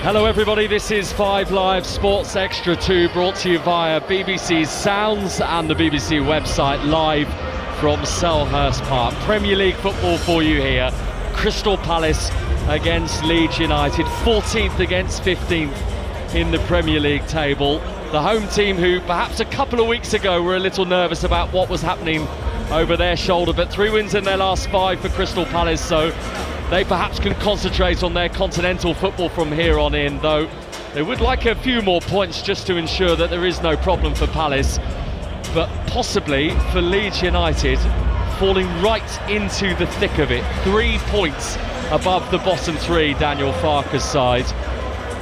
Hello everybody, this is 5 Live Sports Extra 2, brought to you via BBC Sounds and the BBC website, live from Selhurst Park. Premier League football for you here. Crystal Palace against Leeds United, 14th against 15th in the Premier League table. The home team, who perhaps a couple of weeks ago were a little nervous about what was happening over their shoulder, but 3 wins in their last 5 for Crystal Palace, so they perhaps can concentrate on their continental football from here on in, though they would like a few more points just to ensure that there is no problem for Palace, but possibly for Leeds United falling right into the thick of it. 3 points above the bottom 3, Daniel Farke's side,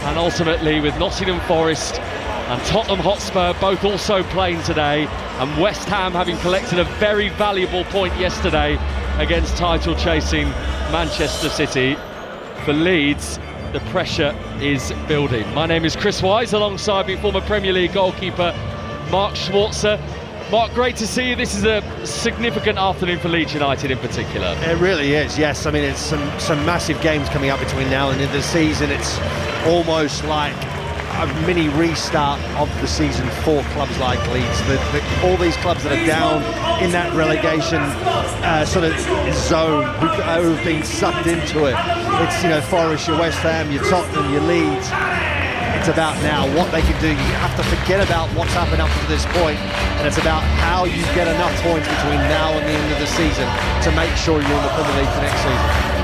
and ultimately with Nottingham Forest and Tottenham Hotspur both also playing today, and West Ham having collected a very valuable point yesterday against title-chasing Manchester City. For Leeds, the pressure is building. My name is Chris Wise, alongside me former Premier League goalkeeper Mark Schwarzer. Mark, great to see you. This is a significant afternoon for Leeds United in particular. It really is, yes. I mean, it's some massive games coming up between now and the end of the season. It's almost like a mini restart of the season for clubs like Leeds. All these clubs that are down in that relegation sort of zone, who've been sucked into it. It's, you know, Forest, your West Ham, your Tottenham, your Leeds. It's about now what they can do. You have to forget about what's happened up to this point, and it's about how you get enough points between now and the end of the season to make sure you're in the Premier League for next season.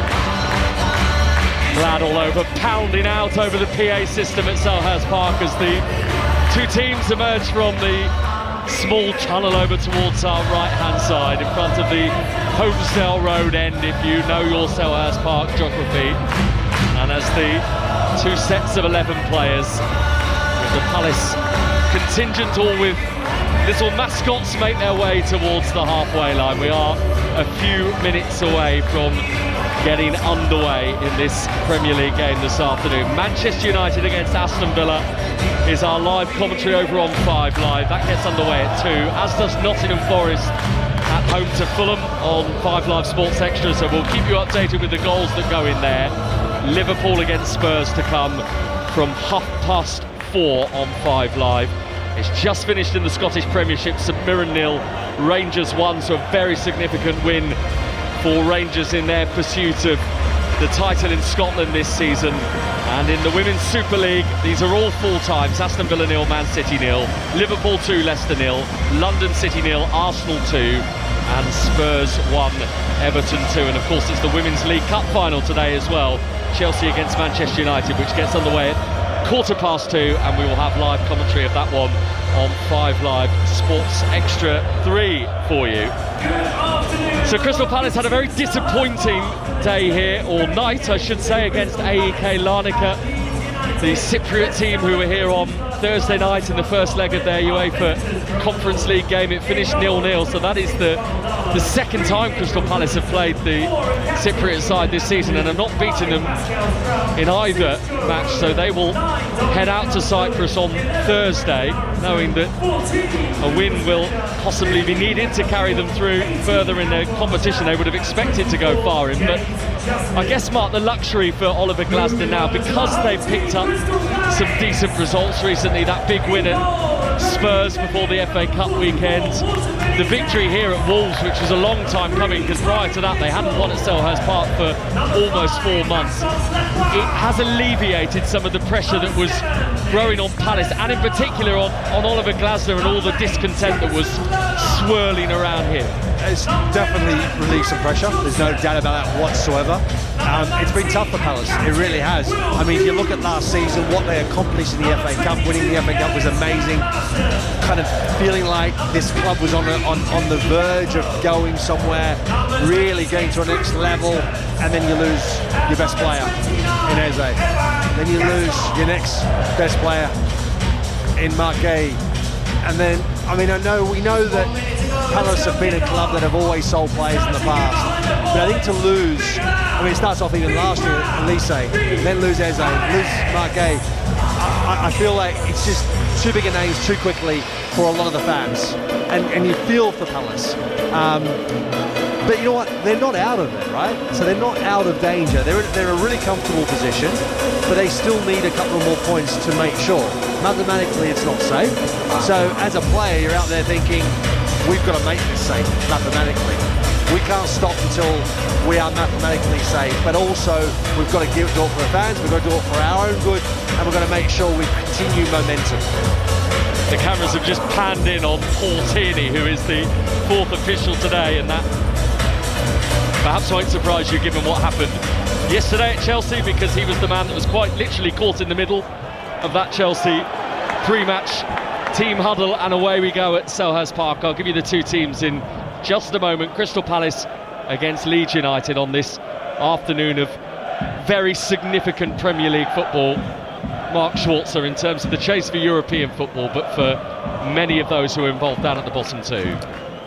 Glad all over, pounding out over the PA system at Selhurst Park as the two teams emerge from the small tunnel over towards our right-hand side in front of the Homesdale Road end, if you know your Selhurst Park geography. And as the 2 sets of 11 players, with the Palace contingent all with little mascots, make their way towards the halfway line. We are a few minutes away from getting underway in this Premier League game this afternoon. Manchester United against Aston Villa is our live commentary over on 5 Live. That gets underway at 2, as does Nottingham Forest at home to Fulham on 5 Live Sports Extra, so we'll keep you updated with the goals that go in there. Liverpool against Spurs to come from 4:30 on 5 Live. It's just finished in the Scottish Premiership, St Mirren 0, Rangers 1, so a very significant win for Rangers in their pursuit of the title in Scotland this season. And in the Women's Super League, these are all full times. Aston Villa 0, Man City 0, Liverpool 2, Leicester 0, London City 0, Arsenal 2, and Spurs 1, Everton 2. And of course it's the Women's League Cup final today as well, Chelsea against Manchester United, which gets underway at 2:15, and we will have live commentary of that one on 5 Live Sports Extra 3 for you. So Crystal Palace had a very disappointing day here, or night I should say, against AEK Larnaca, the Cypriot team who were here on Thursday night in the first leg of their UEFA Conference League game. It finished 0-0, so that is the second time Crystal Palace have played the Cypriot side this season and have not beaten them in either match, so they will head out to Cyprus on Thursday, knowing that a win will possibly be needed to carry them through further in the competition. They would have expected to go far in, but I guess, Mark, the luxury for Oliver Glasner now, because they've picked up some decent results recently, that big win at Spurs before the FA Cup weekend, the victory here at Wolves, which was a long time coming because prior to that they hadn't won at Selhurst Park for almost 4 months. It has alleviated some of the pressure that was growing on Palace, and in particular on Oliver Glasner and all the discontent that was swirling around him. It's definitely relieved some pressure, there's no doubt about that whatsoever. It's been tough for Palace, it really has. I mean, you look at last season, what they accomplished in the FA Cup, winning the FA Cup was amazing. Kind of feeling like this club was on the verge of going somewhere, really getting to a next level, and then you lose your best player in Eze. Then you lose your next best player in Marquet. And then, I mean, we know that Palace have been a club that have always sold players in the past, but I think to lose, I mean, it starts off even last year at Elise, then lose Eze, lose Marquet. I feel like it's just too big a names too quickly for a lot of the fans, and you feel for Palace. But you know what? They're not out of it, right? So they're not out of danger. They're in a really comfortable position, but they still need a couple of more points to make sure. Mathematically, it's not safe. So as a player, you're out there thinking, we've got to make this safe mathematically. We can't stop until we are mathematically safe, but also we've got to do it for the fans, we've got to do it for our own good, and we've got to make sure we continue momentum. The cameras have just panned in on Paul Tierney, who is the fourth official today, and that perhaps won't surprise you given what happened yesterday at Chelsea, because he was the man that was quite literally caught in the middle of that Chelsea pre-match team huddle, and away we go at Selhurst Park. I'll give you the two teams in just a moment. Crystal Palace against Leeds United on this afternoon of very significant Premier League football, Mark Schwarzer, in terms of the chase for European football, but for many of those who are involved down at the bottom too.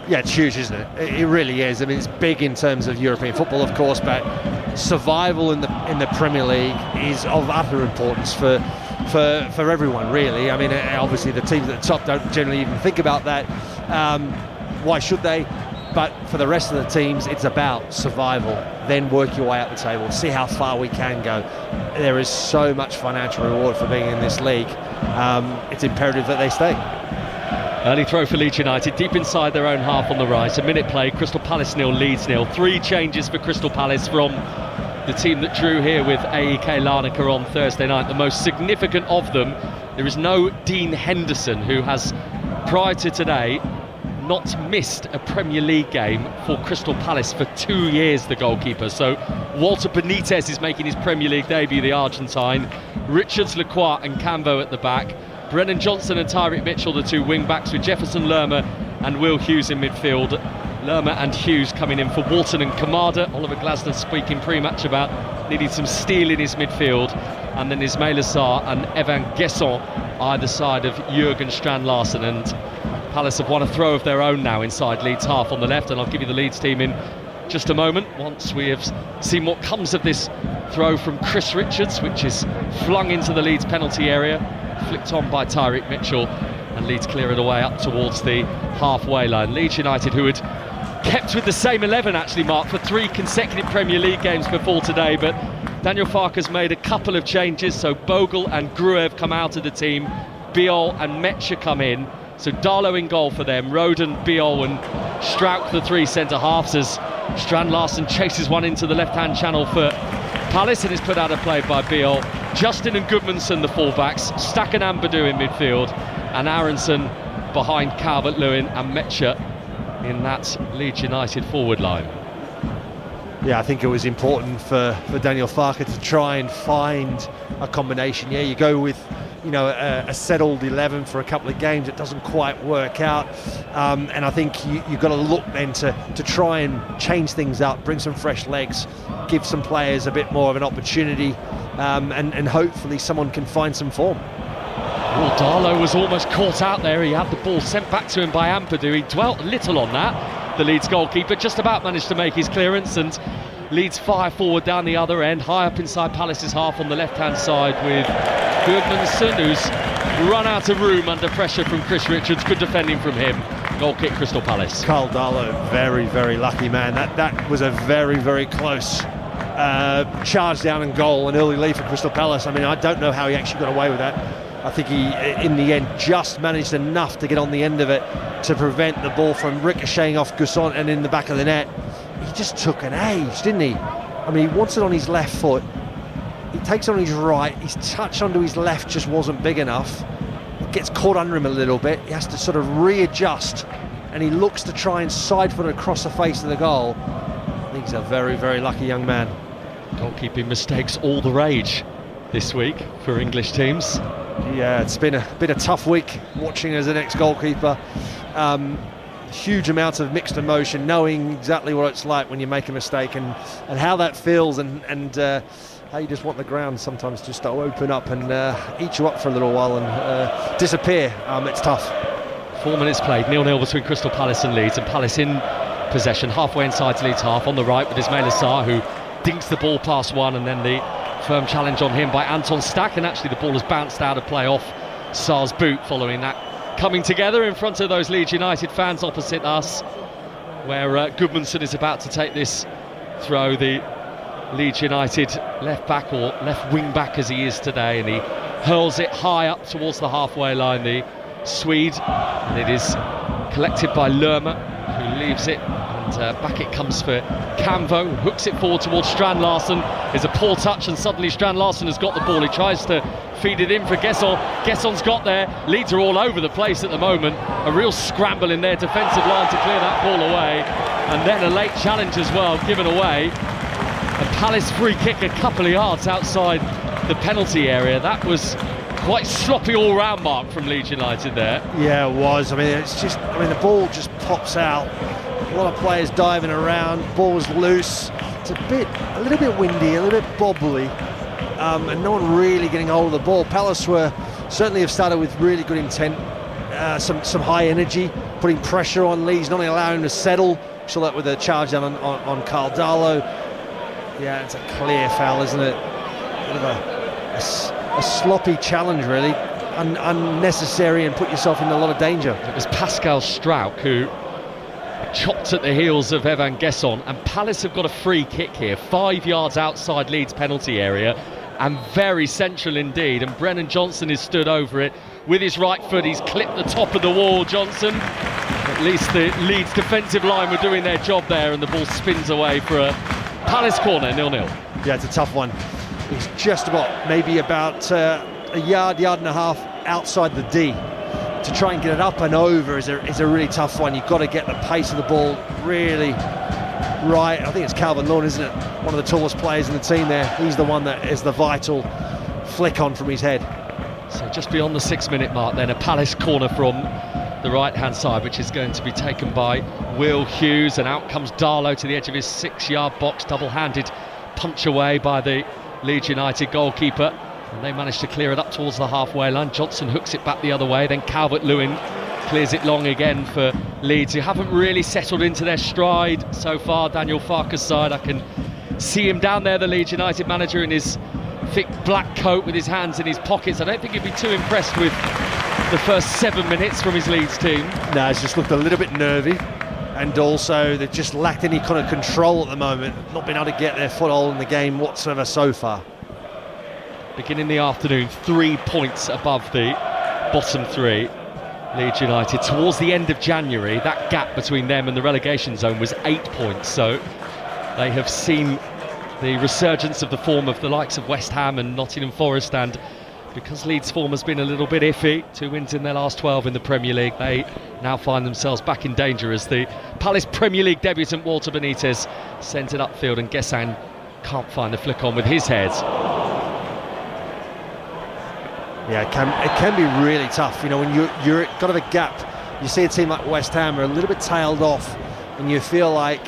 Yeah, it's huge, isn't it? It really is. I mean, it's big in terms of European football, of course, but survival in the Premier League is of utter importance for everyone, really. I mean, obviously the teams at the top don't generally even think about that. Why should they? But for the rest of the teams, it's about survival. Then work your way up the table, see how far we can go. There is so much financial reward for being in this league. It's imperative that they stay. Early throw for Leeds United, deep inside their own half on the right. A minute play, Crystal Palace 0, Leeds 0. 3 changes for Crystal Palace from the team that drew here with AEK Larnaca on Thursday night. The most significant of them, there is no Dean Henderson, who has, prior to today, not missed a Premier League game for Crystal Palace for 2 years, the goalkeeper. So Walter Benitez is making his Premier League debut, the Argentine. Richards, Lacroix and Cambo at the back. Brennan Johnson and Tyreek Mitchell, the two wing-backs, with Jefferson Lerma and Will Hughes in midfield. Lerma and Hughes coming in for Walton and Kamada. Oliver Glasner speaking pre-match about needing some steel in his midfield. And then Ismail Assar and Evan Guesson either side of Jurgen Strand-Larsen. And Palace have won a throw of their own now inside Leeds half on the left, and I'll give you the Leeds team in just a moment once we have seen what comes of this throw from Chris Richards, which is flung into the Leeds penalty area, flicked on by Tyreek Mitchell, and Leeds clear it away up towards the halfway line. Leeds United, who had kept with the same 11 actually, Mark, for 3 consecutive Premier League games before today, but Daniel Farke's made a couple of changes, so Bogle and Gruev come out of the team, Biol and Metcher come in. So Darlow in goal for them, Roden, Biol and Strauch the 3 centre-halves, as Strand-Larsen chases one into the left-hand channel for Palace and is put out of play by Biol. Justin and Goodmanson the full-backs, Stack and Ampadu in midfield, and Aronson behind Calvert-Lewin and Metcher in that Leeds United forward line. Yeah, I think it was important for Daniel Farke to try and find a combination. Yeah, you go with, you know, a settled 11 for a couple of games, it doesn't quite work out, and I think you've got to look then to try and change things up, bring some fresh legs, give some players a bit more of an opportunity, and hopefully someone can find some form. Well, Darlow was almost caught out there. He had the ball sent back to him by Ampadu. He dwelt little on that, the Leeds goalkeeper, just about managed to make his clearance, and Leeds fire forward down the other end, high up inside Palace's half on the left-hand side with Goodmanson, who's run out of room under pressure from Chris Richards. Good defending from him. Goal kick, Crystal Palace. Carl Darlow, very, very lucky man. That was a very, very close charge down and goal, an early lead for Crystal Palace. I mean, I don't know how he actually got away with that. I think he, in the end, just managed enough to get on the end of it to prevent the ball from ricocheting off Gusson and in the back of the net. He just took an age, didn't he? I mean, he wants it on his left foot. He takes it on his right. His touch onto his left just wasn't big enough. It gets caught under him a little bit. He has to sort of readjust, and he looks to try and side foot across the face of the goal. I think he's a very, very lucky young man. Goalkeeping mistakes all the rage this week for English teams. Yeah, it's been a tough week watching as an ex-goalkeeper. Huge amounts of mixed emotion, knowing exactly what it's like when you make a mistake and how that feels, and how you just want the ground sometimes just to open up and eat you up for a little while and disappear. It's tough. 4 minutes played, 0-0 between Crystal Palace and Leeds, and Palace in possession halfway inside Leeds half on the right with Ismail Assar, who dinks the ball past one, and then the firm challenge on him by Anton Stack, and actually the ball has bounced out of play off Sarr's boot following that coming together in front of those Leeds United fans opposite us. where Gudmundsson is about to take this throw, the Leeds United left back, or left wing back as he is today, and he hurls it high up towards the halfway line, the Swede, and it is collected by Lerma, who leaves it, and back it comes for Camvo, who hooks it forward towards Strand Larsen. It's a poor touch, and suddenly Strand Larsen has got the ball. He tries to feed it in for Gesson. Gesson's got there. Leeds are all over the place at the moment. A real scramble in their defensive line to clear that ball away, and then a late challenge as well given away. A Palace free kick a couple of yards outside the penalty area. That was quite sloppy all-round, Mark, from Leeds United there. Yeah, it was. I mean, it's just, the ball just pops out. A lot of players diving around, ball's loose. It's a little bit windy, a little bit bobbly, and no one really getting hold of the ball. Palace certainly have started with really good intent, some high energy, putting pressure on Leeds, not allowing him to settle. We saw that with a charge down on Carl Darlow. Yeah, it's a clear foul, isn't it? Bit of a sloppy challenge, really, unnecessary, and put yourself in a lot of danger. It was Pascal Strauch who chopped at the heels of Evan Gesson, and Palace have got a free kick here, 5 yards outside Leeds penalty area, and very central indeed, and Brennan Johnson is stood over it with his right foot. He's clipped the top of the wall, Johnson. At least the Leeds defensive line were doing their job there, and the ball spins away for a Palace corner, 0-0. Yeah, it's a tough one. He's just about a yard and a half outside the D. To try and get it up and over is a really tough one. You've got to get the pace of the ball really right. I think it's Calvert-Lewin, isn't it? One of the tallest players in the team there. He's the one that is the vital flick on from his head. So just beyond the 6-minute mark then, a Palace corner from the right-hand side, which is going to be taken by Will Hughes, and out comes Darlow to the edge of his 6-yard box, double-handed punch away by the Leeds United goalkeeper. And they managed to clear it up towards the halfway line. Johnson hooks it back the other way, then Calvert-Lewin clears it long again for Leeds, who haven't really settled into their stride so far. Daniel Farke's side, I can see him down there, the Leeds United manager, in his thick black coat with his hands in his pockets. I don't think he'd be too impressed with the first 7 minutes from his Leeds team. No, it's just looked a little bit nervy, and also they've just lacked any kind of control at the moment, not been able to get their foothold in the game whatsoever so far. Beginning the afternoon, 3 points above the bottom three, Leeds United. Towards the end of January, that gap between them and the relegation zone was 8 points, so they have seen the resurgence of the form of the likes of West Ham and Nottingham Forest, and because Leeds' form has been a little bit iffy, 2 wins in their last 12 in the Premier League, they now find themselves back in danger as the Palace Premier League debutant Walter Benitez sends it upfield, and Gesson can't find the flick on with his head. Yeah, it can be really tough. You know, when you're got a gap, you see a team like West Ham are a little bit tailed off, and you feel like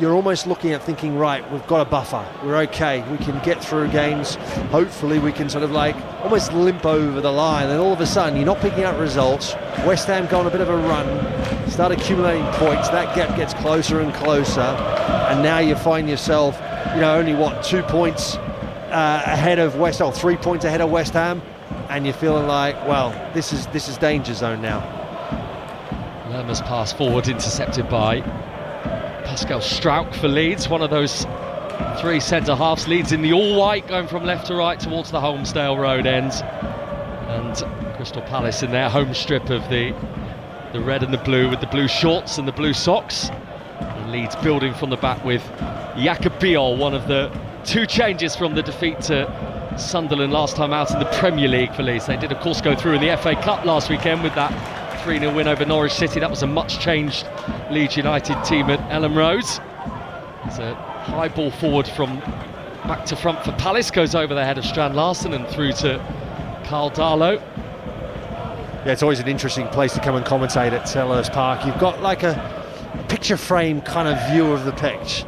you're almost looking at thinking, right, we've got a buffer, we're okay, we can get through games, hopefully we can sort of like almost limp over the line, and all of a sudden you're not picking up results. West Ham go on a bit of a run, start accumulating points, that gap gets closer and closer, and now you find yourself, only 2 points ahead of 3 points ahead of West Ham, and you're feeling like, well, this is danger zone now. Lerma's pass forward intercepted by Pascal Strauch for Leeds, one of those three centre-halves. Leeds in the all-white, going from left to right towards the Holmesdale Road end, and Crystal Palace in their home strip of the red and the blue, with the blue shorts and the blue socks. And Leeds building from the back with Jakob Biol, one of the 2 changes from the defeat to Sunderland last time out in the Premier League for Leeds. They did of course go through in the FA Cup last weekend with that 3-0 win over Norwich City. That was a much changed Leeds United team at Elland Road. There's a high ball forward from back to front for Palace, goes over the head of Strand Larsen and through to Carl Darlow. Yeah, it's always an interesting place to come and commentate at Selhurst Park. You've got like a picture frame kind of view of the pitch,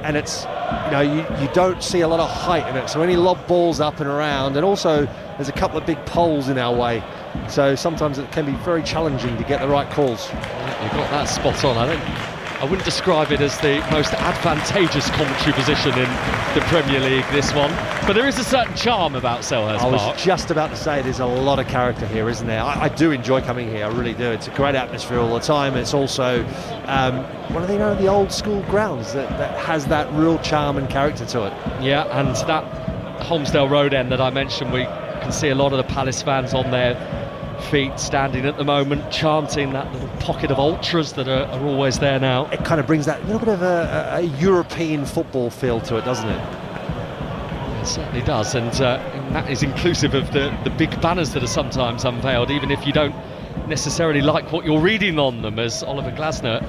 and it's you don't see a lot of height in it, so any lob balls up and around, and also there's a couple of big poles in our way, so sometimes it can be very challenging to get the right calls. You got that spot on. I don't I wouldn't describe it as the most advantageous commentary position in the Premier League, this one. But there is a certain charm about Selhurst Park. I was just about to say there's a lot of character here, isn't there? I do enjoy coming here, I really do. It's a great atmosphere all the time. It's also one of the old school grounds that has that real charm and character to it. Yeah, and that Holmesdale Road end that I mentioned, we can see a lot of the Palace fans on their feet standing at the moment, chanting, that little pocket of ultras that are always there now. It kind of brings that little bit of a European football feel to it, doesn't it? It certainly does, and that is inclusive of the big banners that are sometimes unveiled, even if you don't necessarily like what you're reading on them, as Oliver Glasner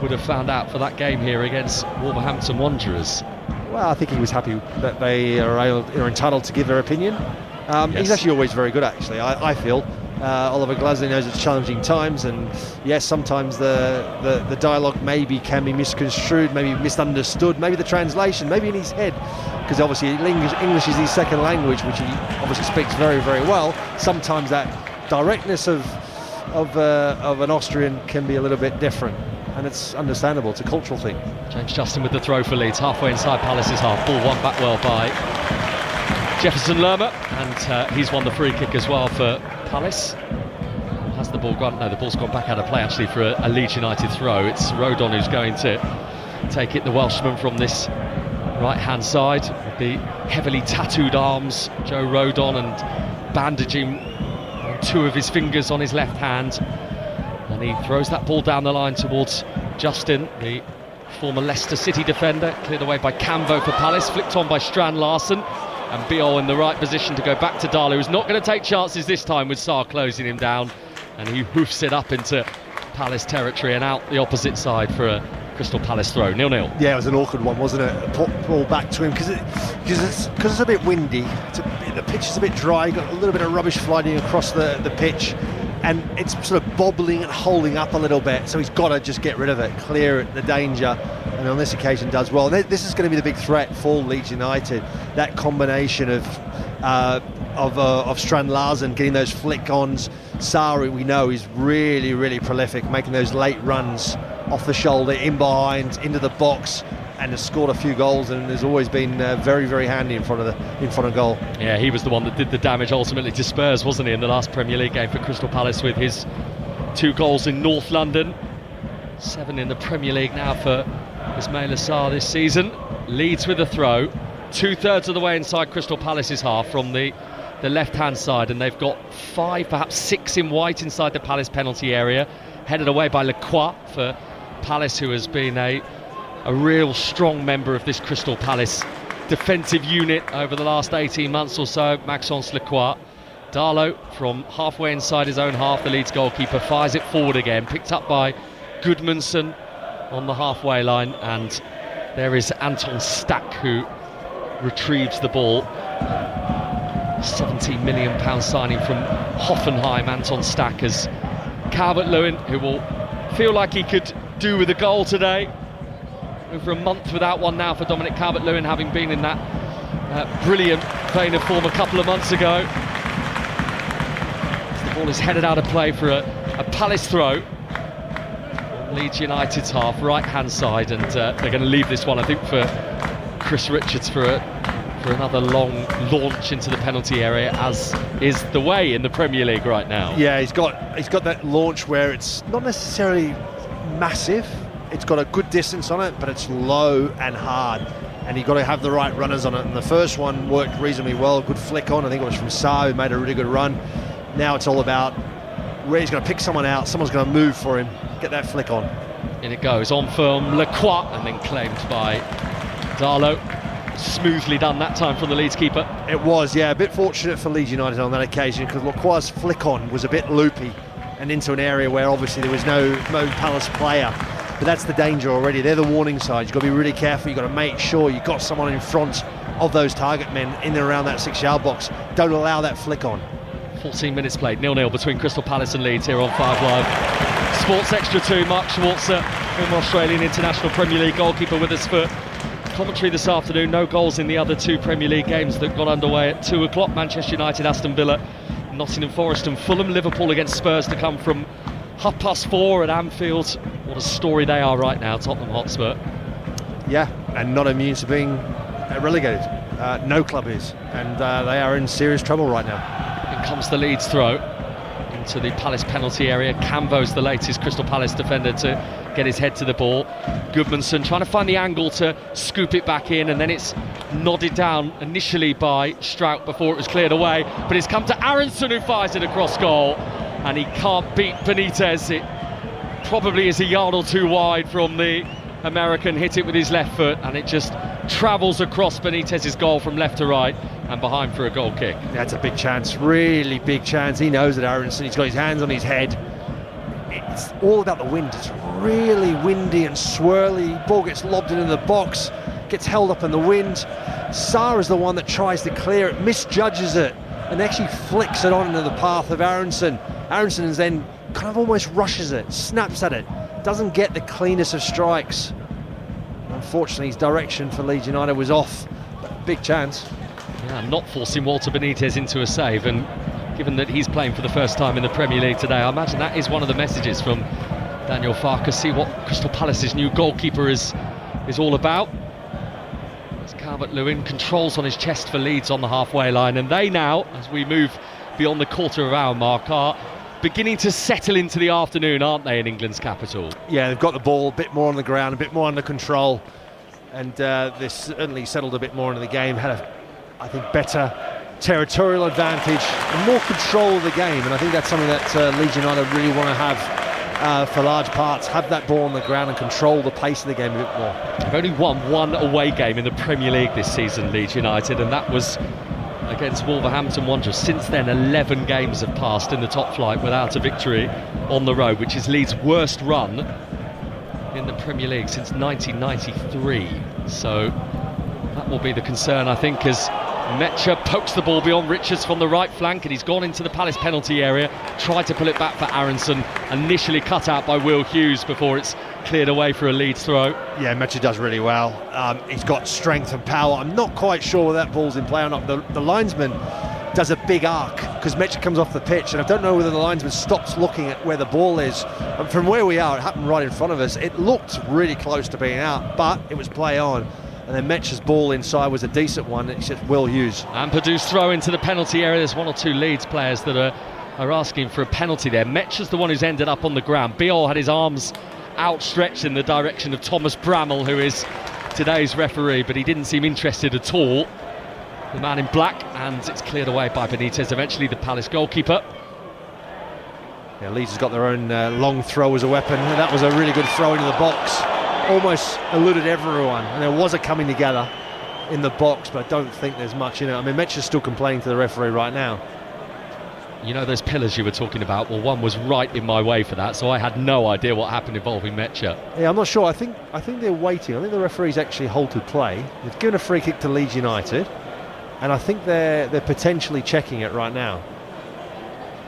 would have found out for that game here against Wolverhampton Wanderers. Well, I think he was happy that they are entitled to give their opinion. Yes. He's actually always very good, actually, I feel. Oliver Glasner knows it's challenging times, and yes, sometimes the dialogue can be misconstrued, maybe misunderstood, maybe the translation, maybe in his head, because obviously English is his second language, which he obviously speaks very, very well. Sometimes that directness of an Austrian can be a little bit different, and it's understandable. It's a cultural thing. James Justin with the throw for Leeds, halfway inside Palace's half. Ball won back well by Jefferson Lerma, and he's won the free kick as well for Palace. Has the ball gone? No, the ball's gone back out of play actually for a Leeds United throw. It's Rodon who's going to take it, the Welshman from this right-hand side with the heavily tattooed arms, Joe Rodon, and bandaging two of his fingers on his left hand. And he throws that ball down the line towards Justin, the former Leicester City defender, cleared away by Cambo for Palace, flicked on by Strand Larsen. And Biol in the right position to go back to Darlow, who's not going to take chances this time with Sarr closing him down, and he hoofs it up into Palace territory and out the opposite side for a Crystal Palace throw. 0-0. Yeah, it was an awkward one, wasn't it? Ball back to him because it's a bit windy. The pitch is a bit dry. Got a little bit of rubbish flying across the pitch, and it's sort of bobbling and holding up a little bit. So he's got to just get rid of it, clear the danger. And on this occasion does well. This is going to be the big threat for Leeds United. That combination of Strand Larsen getting those flick-ons. Sarri, we know, is really, really prolific, making those late runs off the shoulder, in behind, into the box, and has scored a few goals, and has always been very, very handy in front of goal. Yeah, he was the one that did the damage ultimately to Spurs, wasn't he, in the last Premier League game for Crystal Palace with his 2 goals in North London. 7 in the Premier League now for Ismaila Sarr this season. Leeds with a throw, 2/3 of the way inside Crystal Palace's half from the left-hand side, and they've got 5, perhaps 6 in white inside the Palace penalty area, headed away by Lacroix for Palace, who has been a real strong member of this Crystal Palace defensive unit over the last 18 months or so. Maxence Lacroix. Darlow from halfway inside his own half, the Leeds goalkeeper, fires it forward again, picked up by Goodmanson on the halfway line, and there is Anton Stack who retrieves the ball. £17 million signing from Hoffenheim. Anton Stack as Calvert-Lewin, who will feel like he could do with a goal today. Over a month without one now for Dominic Calvert-Lewin, having been in that brilliant vein of form a couple of months ago. As the ball is headed out of play for a Palace throw. Leeds United's half, right-hand side, and they're going to leave this one, I think, for Chris Richards for another long launch into the penalty area, as is the way in the Premier League right now. Yeah, he's got that launch where it's not necessarily massive. It's got a good distance on it, but it's low and hard, and you've got to have the right runners on it. And the first one worked reasonably well, good flick on. I think it was from Sarr, who made a really good run. Now it's all about where he's going to pick someone out. Someone's going to move for him, get that flick on. In it goes, on from Lacroix, and then claimed by Darlow. Smoothly done that time from the Leeds keeper. It was, yeah, a bit fortunate for Leeds United on that occasion, because Lacroix's flick on was a bit loopy and into an area where obviously there was no Palace player. But that's the danger already. They're the warning signs. You've got to be really careful. You've got to make sure you've got someone in front of those target men in and around that 6-yard box. Don't allow that flick on. 14 minutes played, 0-0 between Crystal Palace and Leeds here on 5 Live. Sports Extra 2, Mark Schwarzer, former Australian international Premier League goalkeeper, with us for commentary this afternoon. No goals in the other 2 Premier League games that got underway at 2 o'clock. Manchester United, Aston Villa, Nottingham Forest and Fulham. Liverpool against Spurs to come from 4:30 at Anfield. What a story they are right now, Tottenham Hotspur. Yeah, and not immune to being relegated. No club is, and they are in serious trouble right now. In comes the Leeds throw into the Palace penalty area. Cambo's the latest Crystal Palace defender to get his head to the ball. Goodmanson trying to find the angle to scoop it back in, and then it's nodded down initially by Strout before it was cleared away, but it's come to Aronson, who fires it across goal, and he can't beat Benitez. It probably is a yard or two wide from the American, hit it with his left foot, and it just travels across Benitez's goal from left to right and behind for a goal kick. That's a big chance, really big chance. He knows it, Aronson. He's got his hands on his head. It's all about the wind. It's really windy and swirly. Ball gets lobbed into the box, gets held up in the wind. Sarr is the one that tries to clear it, misjudges it, and actually flicks it on into the path of Aronson. Aronson is then kind of almost rushes it, snaps at it, doesn't get the cleanest of strikes. Unfortunately, his direction for Leeds United was off, but big chance. Yeah, not forcing Walter Benitez into a save, and given that he's playing for the first time in the Premier League today, I imagine that is one of the messages from Daniel Farke. See what Crystal Palace's new goalkeeper is all about. As Calvert-Lewin controls on his chest for Leeds on the halfway line, and they now, as we move beyond the quarter of hour mark, are beginning to settle into the afternoon, aren't they, in England's capital? Yeah, they've got the ball a bit more on the ground, a bit more under control, and they've certainly settled a bit more into the game, had a, I think, better territorial advantage and more control of the game, and I think that's something that Leeds United really want to have for large parts, have that ball on the ground and control the pace of the game a bit more. They've only won one away game in the Premier League this season, Leeds United, and that was against Wolverhampton Wanderers. Since then, 11 games have passed in the top flight without a victory on the road, which is Leeds' worst run in the Premier League since 1993. So that will be the concern, I think, as Mecha pokes the ball beyond Richards from the right flank, and he's gone into the Palace penalty area, tried to pull it back for Aronson, initially cut out by Will Hughes before it's cleared away for a Leeds throw. Yeah, Mecha does really well. He's got strength and power. I'm not quite sure whether that ball's in play or not. The linesman does a big arc because Mecha comes off the pitch, and I don't know whether the linesman stops looking at where the ball is. And from where we are, it happened right in front of us. It looked really close to being out, but it was play on. And then Mecha's ball inside was a decent one. It's just Will Hughes. And Purdue's throw into the penalty area. There's one or two Leeds players that are asking for a penalty there. Mecha's the one who's ended up on the ground. Biol had his arms outstretched in the direction of Thomas Bramall, who is today's referee, but he didn't seem interested at all, the man in black, and it's cleared away by Benitez, eventually the Palace goalkeeper. Yeah, Leeds has got their own long throw as a weapon, and that was a really good throw into the box. Almost eluded everyone, and there was a coming together in the box, but I don't think there's much in it. I mean, Mecha's still complaining to the referee right now. You know those pillars you were talking about? Well, one was right in my way for that, so I had no idea what happened involving Mecha. Yeah, I'm not sure. I think they're waiting. I think the referee's actually halted play. They've given a free kick to Leeds United, and I think they're potentially checking it right now.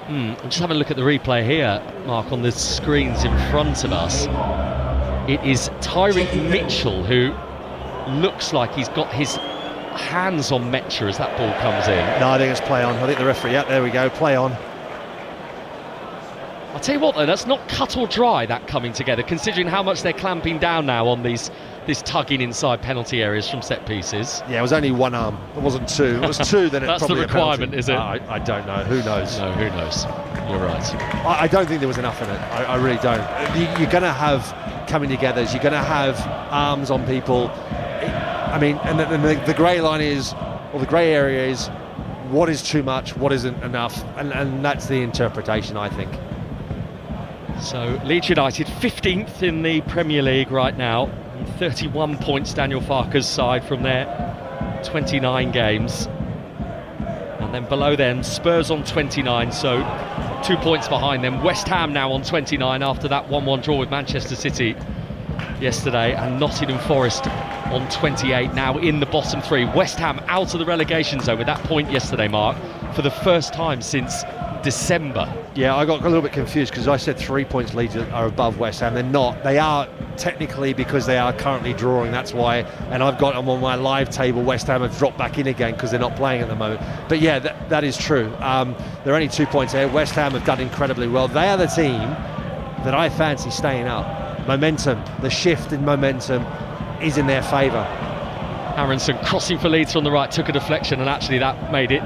I'm just having a look at the replay here, Mark, on the screens in front of us. It is Tyreek Mitchell who looks like he's got his hands on Mecha as that ball comes in. No, I think it's play on. I think the referee, yeah, there we go, play on. I'll tell you what though, that's not cut or dry, that coming together, considering how much they're clamping down now on this tugging inside penalty areas from set pieces. Yeah, it was only one arm, it wasn't two. If it was two, then it's that's probably the requirement, is it? I don't know, who knows? No, who knows? You're right. I don't think there was enough in it, I really don't. You're going to have coming togethers, you're going to have arms on people. I mean, and the grey line is, or the grey area is, what is too much, what isn't enough, and that's the interpretation, I think. So Leeds United 15th in the Premier League right now, 31 points Daniel Farke's side from their 29 games, and then below them Spurs on 29, so 2 points behind them. West Ham now on 29 after that 1-1 draw with Manchester City yesterday, and Nottingham Forest on 28, now in the bottom three. West Ham out of the relegation zone with that point yesterday, Mark, for the first time since December. Yeah, I got a little bit confused because I said 3 points Leeds are above West Ham. They're not. They are technically, because they are currently drawing, that's why. And I've got them on my live table. West Ham have dropped back in again because they're not playing at the moment. But yeah, that is true. They're only 2 points ahead. West Ham have done incredibly well. They are the team that I fancy staying up. Momentum, the shift in momentum is in their favour. Aronson crossing for Leeds from the right, took a deflection, and actually that made it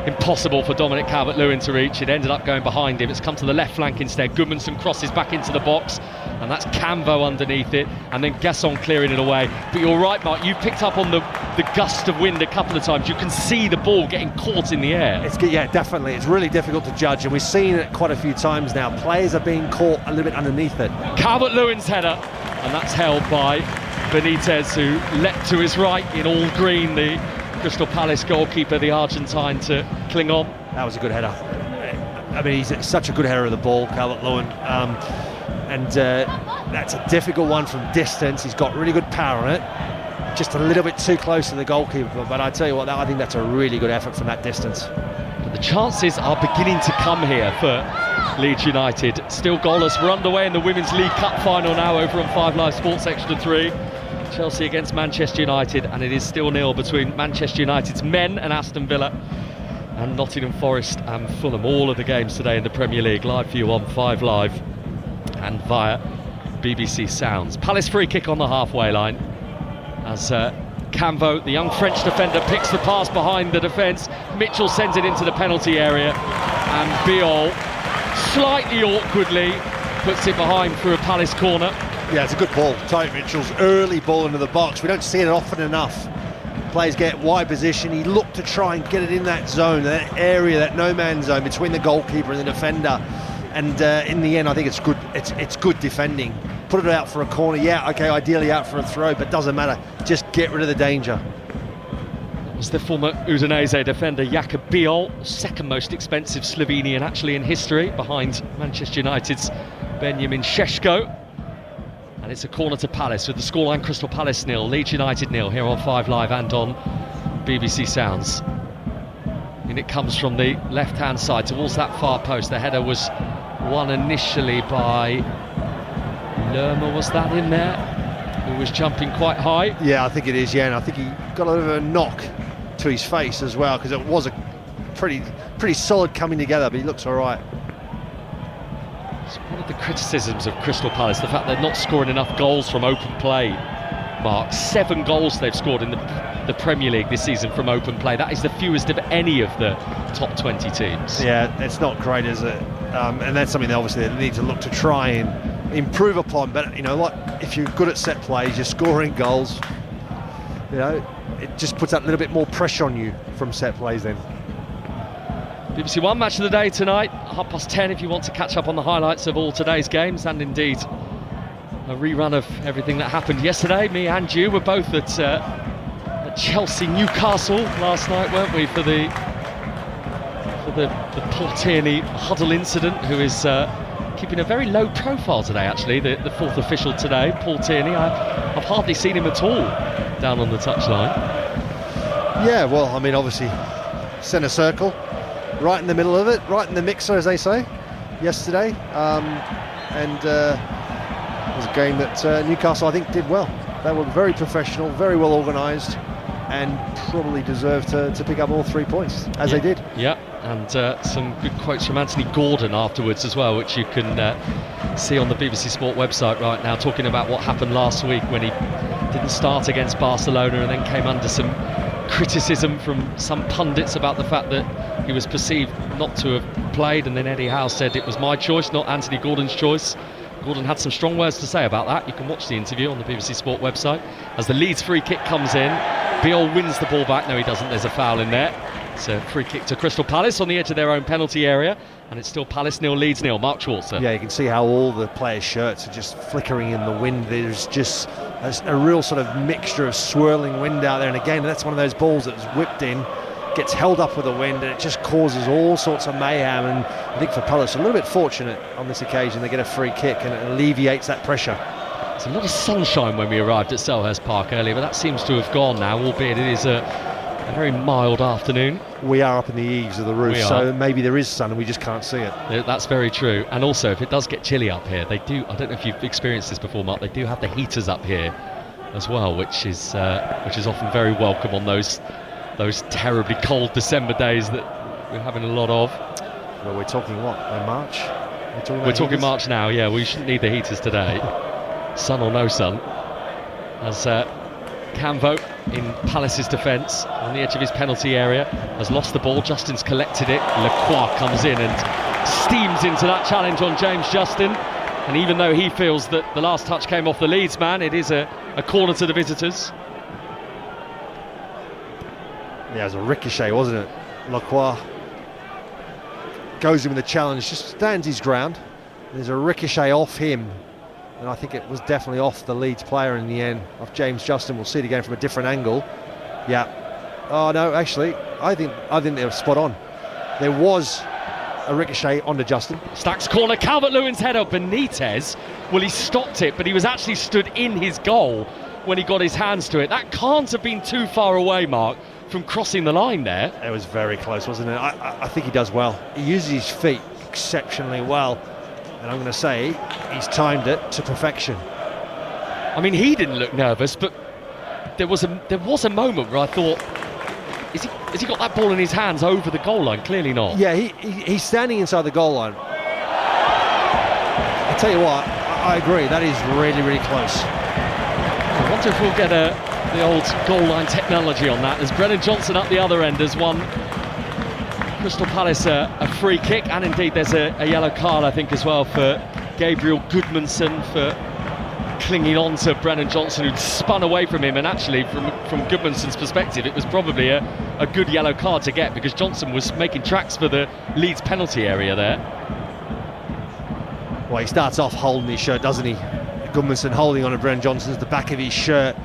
impossible for Dominic Calvert-Lewin to reach. It ended up going behind him. It's come to the left flank instead. Goodmanson crosses back into the box, and that's Camvo underneath it, and then Gasson clearing it away. But you're right, Mark, you picked up on the gust of wind a couple of times. You can see the ball getting caught in the air. Yeah, definitely. It's really difficult to judge, and we've seen it quite a few times now. Players are being caught a little bit underneath it. Calvert-Lewin's header, and that's held by Benitez, who leapt to his right in all green, the Crystal Palace goalkeeper, the Argentine, to cling on. That was a good header. I mean, he's such a good header of the ball, Calvert-Lewin. And that's a difficult one from distance. He's got really good power on it. Just a little bit too close to the goalkeeper. But I tell you what, I think that's a really good effort from that distance. But the chances are beginning to come here for Leeds United. Still goalless. We're underway in the Women's League Cup final now over on 5 Live Sports Extra 3. Chelsea against Manchester United, and it is still 0 between Manchester United's men and Aston Villa, and Nottingham Forest and Fulham. All of the games today in the Premier League live for you on 5 Live and via BBC Sounds. Palace free kick on the halfway line as Camvo, the young French defender, picks the pass behind the defence. Mitchell sends it into the penalty area, and Biol slightly awkwardly puts it behind for a Palace corner. Yeah, it's a good ball. Tyke Mitchell's early ball into the box. We don't see it often enough. Players get wide position. He looked to try and get it in that zone, that area, that no-man's zone between the goalkeeper and the defender. And in the end, I think it's good. It's good defending. Put it out for a corner. Yeah, okay, ideally out for a throw, but doesn't matter. Just get rid of the danger. It was the former Udinese defender Jakub Biol, second most expensive Slovenian actually in history, behind Manchester United's Benjamin Šeško. And it's a corner to Palace with the scoreline Crystal Palace 0, Leeds United 0 here on 5 Live and on BBC Sounds. And it comes from the left-hand side towards that far post. The header was won initially by Lerma, was that in there? Who was jumping quite high. Yeah, I think it is, yeah, and I think he got a little bit of a knock to his face as well, because it was a pretty solid coming together, but he looks all right. It's one of the criticisms of Crystal Palace, the fact they're not scoring enough goals from open play. Mark, 7 goals they've scored in the Premier League this season from open play. That is the fewest of any of the top 20 teams. Yeah, it's not great, is it? And that's something they need to look to try and improve upon. But you know, like, if you're good at set plays, you're scoring goals, you know, it just puts that little bit more pressure on you from set plays then. BBC One match of the day tonight, 10:30 if you want to catch up on the highlights of all today's games, and indeed a rerun of everything that happened yesterday. Me and you were both at Chelsea Newcastle last night, weren't we, for the Paul Tierney huddle incident, who is keeping a very low profile today actually, the fourth official today, Paul Tierney. I've hardly seen him at all down on the touchline. Yeah, well, I mean, obviously centre circle, right in the middle of it, right in the mixer, as they say, yesterday. And it was a game that Newcastle, I think, did well. They were very professional, very well organised, and probably deserved to pick up all 3 points, as they did. Yeah, and some good quotes from Anthony Gordon afterwards as well, which you can see on the BBC Sport website right now, talking about what happened last week when he didn't start against Barcelona and then came under some criticism from some pundits about the fact that he was perceived not to have played, and then Eddie Howe said it was my choice, not Anthony Gordon's choice. Gordon had some strong words to say about that. You can watch the interview on the BBC Sport website. As the Leeds free kick comes in, Biol wins the ball back. No, he doesn't. There's a foul in there. It's a free kick to Crystal Palace on the edge of their own penalty area, and it's still Palace 0, Leeds 0. Mark Schwarzer. Yeah, you can see how all the players' shirts are just flickering in the wind. There's just a real sort of mixture of swirling wind out there, and again, that's one of those balls that was whipped in, gets held up with the wind, and it just causes all sorts of mayhem. And I think for Palace, a little bit fortunate on this occasion, they get a free kick and it alleviates that pressure. There's a lot of sunshine when we arrived at Selhurst Park earlier, but that seems to have gone now, albeit it is a very mild afternoon. We are up in the eaves of the roof, so maybe there is sun and we just can't see it. That's very true. And also, if it does get chilly up here, they do, I don't know if you've experienced this before, Mark, they do have the heaters up here as well, which is often very welcome on those terribly cold December days that we're having a lot of. Well, we're talking what, March? We're talking March now, yeah, we shouldn't need the heaters today. Sun or no sun. As Camvo in Palace's defence on the edge of his penalty area has lost the ball. Justin's collected it. Lacroix comes in and steams into that challenge on James Justin. And even though he feels that the last touch came off the Leeds man, it is a corner to the visitors. Yeah, it was a ricochet, wasn't it? Lacroix goes in with the challenge, just stands his ground. There's a ricochet off him, and I think it was definitely off the Leeds player in the end, off James Justin. We'll see it again from a different angle. Yeah. Oh no, actually, I think they were spot on. There was a ricochet onto Justin. Stacks corner, Calvert-Lewin's header. Benitez, well, he stopped it, but he was actually stood in his goal when he got his hands to it. That can't have been too far away, Mark, from crossing the line there. It was very close, wasn't it? I think he does well. He uses his feet exceptionally well, and I'm going to say he's timed it to perfection. I mean, he didn't look nervous, but there was a moment where I thought, has he got that ball in his hands over the goal line? Clearly not. Yeah, he's standing inside the goal line. I'll tell you what, I agree, that is really, really close. I wonder if we'll get the old goal line technology on that, as Brennan Johnson up the other end has won Crystal Palace a free kick, and indeed there's a yellow card, I think, as well for Gabriel Goodmanson for clinging on to Brennan Johnson, who'd spun away from him. And actually, from Goodmanson's perspective, it was probably a good yellow card to get, because Johnson was making tracks for the Leeds penalty area there. Well, he starts off holding his shirt, doesn't he? Goodmanson holding on to Brennan Johnson's the back of his shirt,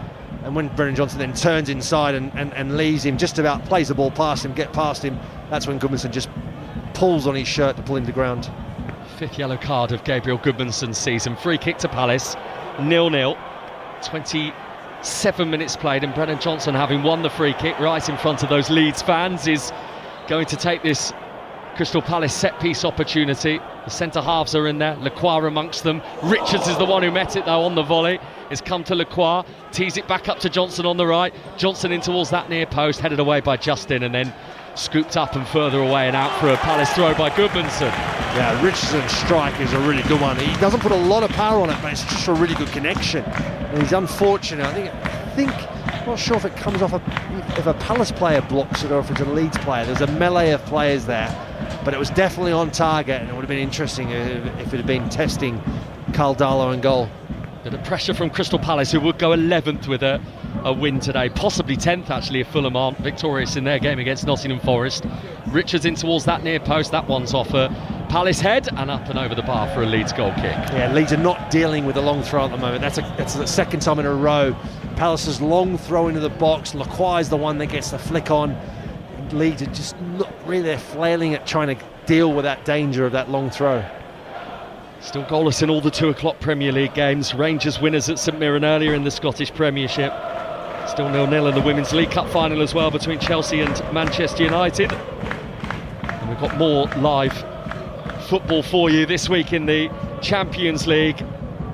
and when Brennan Johnson then turns inside and leaves him, just about plays the ball past him, get past him, that's when Goodmanson just pulls on his shirt to pull him to ground. Fifth yellow card of Gabriel Goodmanson's season. Free kick to Palace, 0-0. 27 minutes played, and Brennan Johnson, having won the free kick right in front of those Leeds fans, is going to take this Crystal Palace set-piece opportunity. The centre-halves are in there, Lacroix amongst them. Richards is the one who met it, though, on the volley. It's come to Lacroix, tees it back up to Johnson on the right. Johnson in towards that near post, headed away by Justin, and then scooped up and further away and out for a Palace throw by Goodmanson. Yeah, Richardson's strike is a really good one. He doesn't put a lot of power on it, but it's just a really good connection. And he's unfortunate. I'm not sure if it comes off if a Palace player blocks it or if it's a Leeds player. There's a melee of players there, but it was definitely on target, and it would have been interesting if it had been testing Carl Darlow in goal. Bit of pressure from Crystal Palace, who would go 11th with a win today, possibly 10th actually if Fulham aren't victorious in their game against Nottingham Forest. Richards in towards that near post, that one's off a Palace head and up and over the bar for a Leeds goal kick. Yeah, Leeds are not dealing with a long throw at the moment. That's the second time in a row. Palace's long throw into the box, Lacroix is the one that gets the flick on. Leeds are just not really, they're flailing at trying to deal with that danger of that long throw. Still goalless in all the 2 o'clock Premier League games. Rangers winners at St Mirren earlier in the Scottish Premiership. Still 0-0 in the Women's League Cup final as well between Chelsea and Manchester United. And we've got more live football for you this week in the Champions League.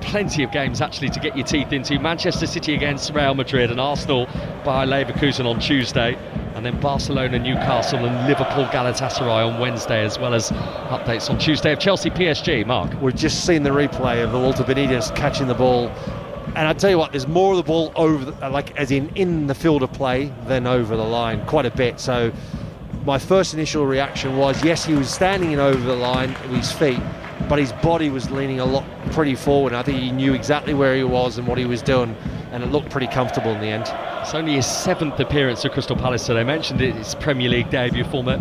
Plenty of games actually to get your teeth into. Manchester City against Real Madrid, and Arsenal by Leverkusen on Tuesday. And then Barcelona, Newcastle and Liverpool Galatasaray on Wednesday, as well as updates on Tuesday of Chelsea PSG. Mark? We've just seen the replay of the Walter Benitez catching the ball, and I tell you what, there's more of the ball over as in the field of play than over the line, quite a bit. So my first initial reaction was, yes, he was standing in over the line with his feet, but his body was leaning pretty forward. I think he knew exactly where he was and what he was doing, and it looked pretty comfortable in the end. It's only his 7th appearance for Crystal Palace, so they mentioned it, his Premier League debut. Former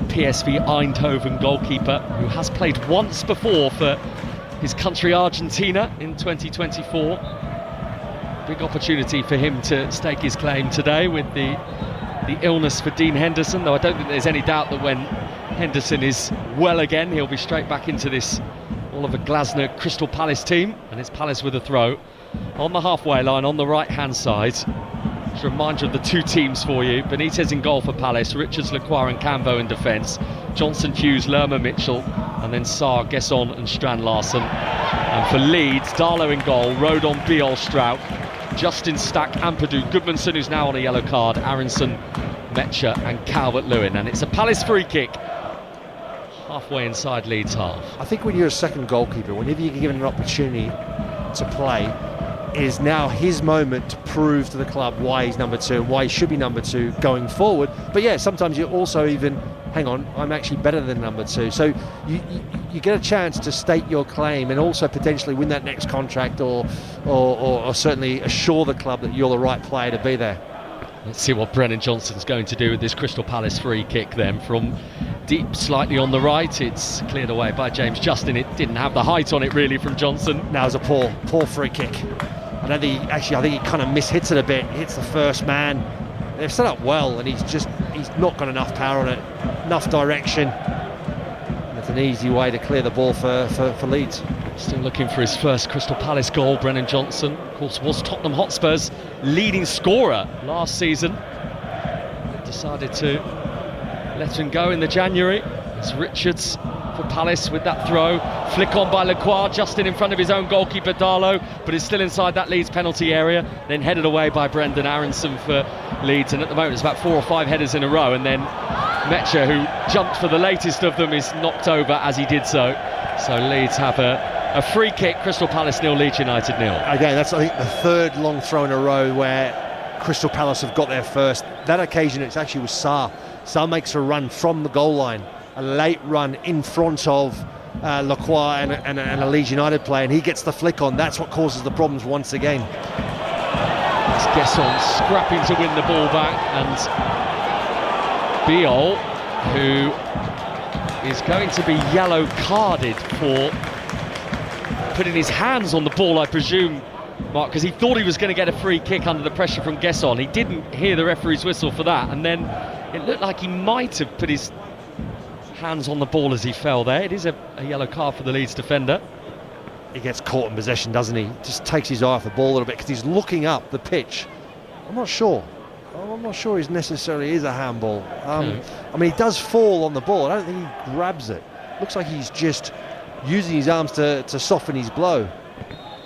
PSV Eindhoven goalkeeper, who has played once before for his country Argentina in 2024. Big opportunity for him to stake his claim today with the illness for Dean Henderson, though I don't think there's any doubt that when Henderson is well again, he'll be straight back into this Oliver Glasner Crystal Palace team. And it's Palace with a throw on the halfway line on the right hand side. Just a reminder of the 2 teams for you. Benitez in goal for Palace, Richards, Lacroix and Camvo in defence, Johnson, Hughes, Lerma, Mitchell, and then Sarr, Gesson and Strand Larsen. And for Leeds, Darlow in goal, Rodon, Biol, Strout, Justin, Stack, Ampadu, Goodmanson, who's now on a yellow card, Aronson, Metcher and Calvert-Lewin. And it's a Palace free kick. halfway inside Leeds half. I think when you're a second goalkeeper, whenever you're given an opportunity to play, is now his moment to prove to the club why he's number 2 and why he should be number 2 going forward. But yeah, sometimes you also even, hang on, I'm actually better than number 2. So you get a chance to state your claim and also potentially win that next contract or certainly assure the club that you're the right player to be there. Let's see what Brennan Johnson's going to do with this Crystal Palace free kick then from deep, slightly on the right. It's cleared away by James Justin. It didn't have the height on it really from Johnson. Now it's a poor free kick. I think he kind of mishits it a bit. Hits the first man. They've set up well, and he's not got enough power on it, enough direction. It's an easy way to clear the ball for Leeds. Still looking for his first Crystal Palace goal. Brennan Johnson, of course, was Tottenham Hotspur's leading scorer last season. Decided to let him go in the January. It's Richards for Palace with that throw. Flick on by Lacroix, Justin in front of his own goalkeeper Darlow, but is still inside that Leeds penalty area. Then headed away by Brendan Aronson for Leeds. And at the moment it's about 4 or 5 headers in a row. And then Metcher, who jumped for the latest of them, is knocked over as he did so. So Leeds have a free kick. Crystal Palace 0, Leeds United 0. Again, that's I think the 3rd long throw in a row where Crystal Palace have got there first. That occasion it's actually with Sarr. Sarr makes a run from the goal line, a late run in front of Lacroix and a Leeds United player, and he gets the flick on. That's what causes the problems once again. It's Gesson scrapping to win the ball back, and Biol, who is going to be yellow carded for putting his hands on the ball, I presume, Mark, because he thought he was going to get a free kick under the pressure from Gesson. He didn't hear the referee's whistle for that, and then it looked like he might have put his hands on the ball as he fell there. It is a yellow card for the Leeds defender. He gets caught in possession, doesn't he? Just takes his eye off the ball a little bit because he's looking up the pitch. I'm not sure he necessarily is a handball. I mean, he does fall on the ball. I don't think he grabs it. Looks like he's just using his arms to soften his blow.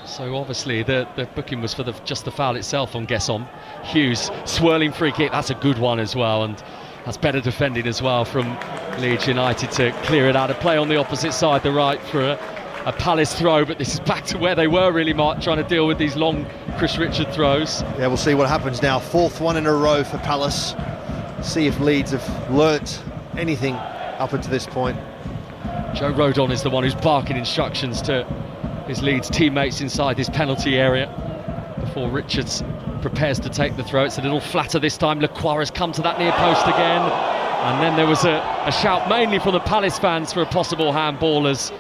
So obviously the booking was for just the foul itself on Gesson. Hughes, swirling free kick, that's a good one as well, and that's better defending as well from Leeds United to clear it out of play on the opposite side, the right, for a Palace throw. But this is back to where they were really, Mark, trying to deal with these long Chris Richard throws. Yeah, we'll see what happens now. 4th one in a row for Palace. See if Leeds have learnt anything up until this point. Joe Rodon is the one who's barking instructions to his Leeds teammates inside this penalty area before Richards prepares to take the throw. It's a little flatter this time. Lacroix has come to that near post again, and then there was a shout mainly from the Palace fans for a possible handball as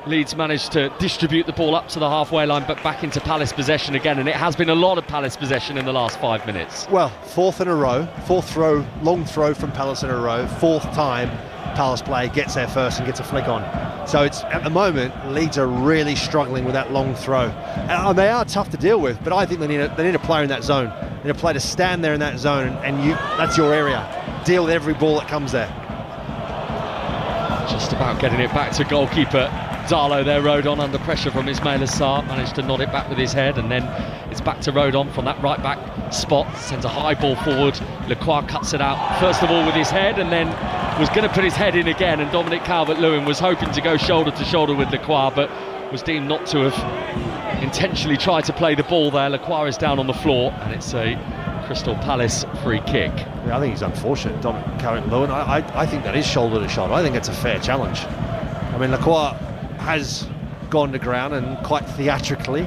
Leeds managed to distribute the ball up to the halfway line, but back into Palace possession again, and it has been a lot of Palace possession in the last 5 minutes. Well, 4th in a row, 4th throw, long throw from Palace in a row, 4th time Palace player gets there first and gets a flick on. So it's, at the moment, Leeds are really struggling with that long throw. And they are tough to deal with, but I think they need a player in that zone. They need a player to stand there in that zone, and that's your area. Deal with every ball that comes there. Just about getting it back to goalkeeper Darlow there. Rodon under pressure from Ismail Assar, managed to nod it back with his head, and then it's back to Rodon from that right back spot, sends a high ball forward. Lacroix cuts it out first of all with his head, and then was going to put his head in again, and Dominic Calvert-Lewin was hoping to go shoulder to shoulder with Lacroix, but was deemed not to have intentionally tried to play the ball there. Lacroix is down on the floor, and it's a Crystal Palace free kick. Yeah, I think he's unfortunate, Dominic Calvert-Lewin. I think that is shoulder to shoulder. I think it's a fair challenge. I mean, Lacroix has gone to ground, and quite theatrically.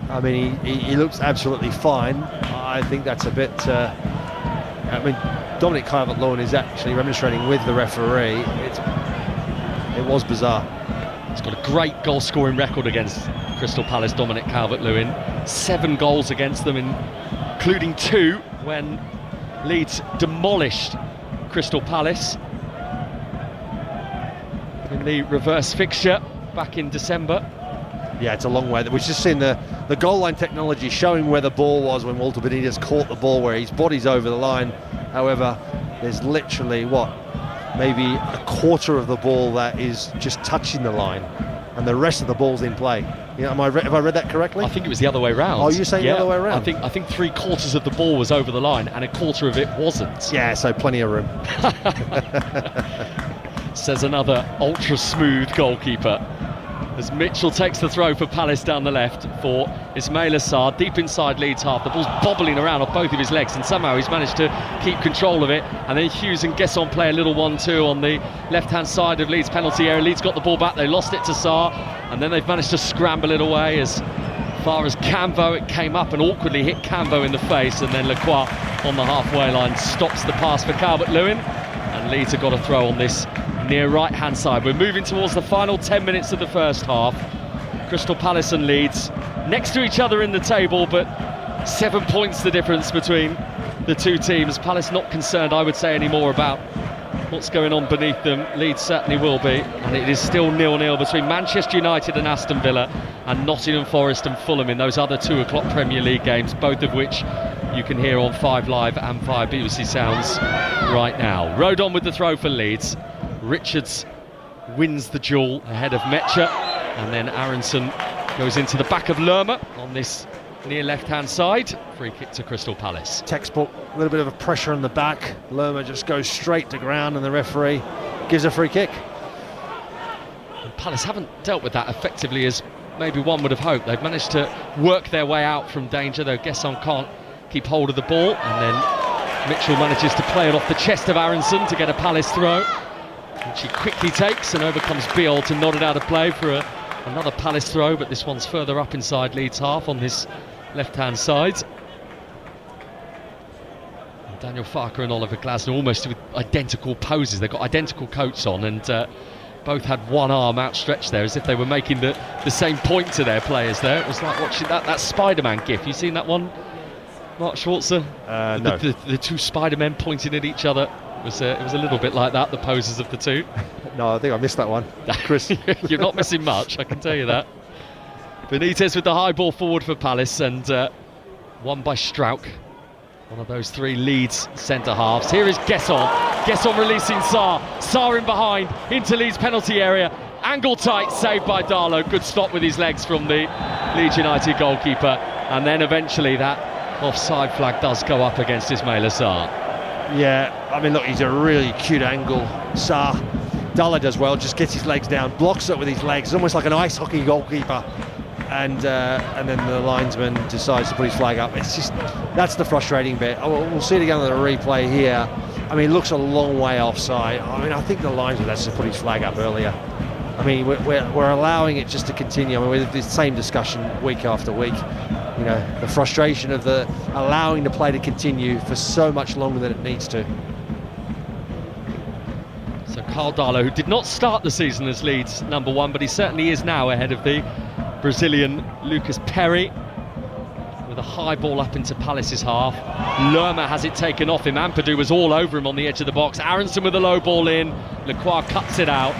I mean, he looks absolutely fine. I think that's a bit... I mean, Dominic Calvert-Lewin is actually remonstrating with the referee. It was bizarre. He's got a great goal-scoring record against Crystal Palace, Dominic Calvert-Lewin. 7 goals against them, including 2 when Leeds demolished Crystal Palace in the reverse fixture back in December. Yeah, it's a long way. We've just seen the goal line technology showing where the ball was when Walter Benitez caught the ball, where his body's over the line. However, there's literally, maybe a quarter of the ball that is just touching the line, and the rest of the ball's in play. You know, have I read that correctly? I think it was the other way round. Oh, you're saying the other way around? I think 3/4 of the ball was over the line and a quarter of it wasn't. Yeah, so plenty of room. says another ultra-smooth goalkeeper. As Mitchell takes the throw for Palace down the left for Ismail Assar, deep inside Leeds half. The ball's bobbling around off both of his legs, and somehow he's managed to keep control of it. And then Hughes and Gesson play a little 1-2 on the left-hand side of Leeds' penalty area. Leeds got the ball back, they lost it to Sarr, and then they've managed to scramble it away as far as Cambo. It came up and awkwardly hit Cambo in the face, and then Lacroix on the halfway line stops the pass for Calvert-Lewin, and Leeds have got a throw on this near right-hand side. We're moving towards the final 10 minutes of the first half. Crystal Palace and Leeds next to each other in the table, but 7 points the difference between the two teams. Palace not concerned, I would say, anymore about what's going on beneath them. Leeds certainly will be, and it is still 0-0 between Manchester United and Aston Villa, and Nottingham Forest and Fulham in those other 2 o'clock Premier League games, both of which you can hear on 5 Live and 5 BBC Sounds right now. Rodon with the throw for Leeds. Richards wins the duel ahead of Mecha, and then Aronson goes into the back of Lerma on this near left-hand side. Free kick to Crystal Palace. Textbook, a little bit of a pressure on the back. Lerma just goes straight to ground, and the referee gives a free kick. And Palace haven't dealt with that effectively as maybe one would have hoped. They've managed to work their way out from danger, though Gesson can't keep hold of the ball, and then Mitchell manages to play it off the chest of Aronson to get a Palace throw, which he quickly takes and overcomes Biol to nod it out of play for another Palace throw, but this one's further up inside Leeds half on this left-hand side. And Daniel Farker and Oliver Glasner almost with identical poses. They've got identical coats on, and both had one arm outstretched there as if they were making the same point to their players there. It was like watching that Spider-Man gif. You seen that one, Mark Schwarzer? No. The two Spider-Men pointing at each other. It was a little bit like that, the poses of the two. No, I think I missed that one, Chris. You're not missing much, I can tell you that. Benitez with the high ball forward for Palace, and won by Strauch, one of those 3 Leeds centre-halves. Here is Gesson. Gesson releasing Sarr. Sarr in behind, into Leeds penalty area. Angle tight, saved by Darlow. Good stop with his legs from the Leeds United goalkeeper. And then eventually that offside flag does go up against Ismail Assar. Yeah, I mean, look, he's a really cute angle. Sarr, Darlow does well, just gets his legs down, blocks it with his legs, almost like an ice hockey goalkeeper. And then the linesman decides to put his flag up. It's just, that's the frustrating bit. We'll see it again on the replay here. I mean, it looks a long way offside. I mean, I think the linesman has to put his flag up earlier. I mean, we're allowing it just to continue. I mean, with the same discussion week after week. You know, the frustration of the allowing the play to continue for so much longer than it needs to. So Carl Darlow, who did not start the season as Leeds #1, but he certainly is now ahead of the Brazilian Lucas Perry, with a high ball up into Palace's half. Lerma has it taken off him. Ampadu was all over him on the edge of the box. Aronson with a low ball in. Lacroix cuts it out,